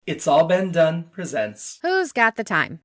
Speaker 4: It's All Been Done presents
Speaker 5: Who's got the time?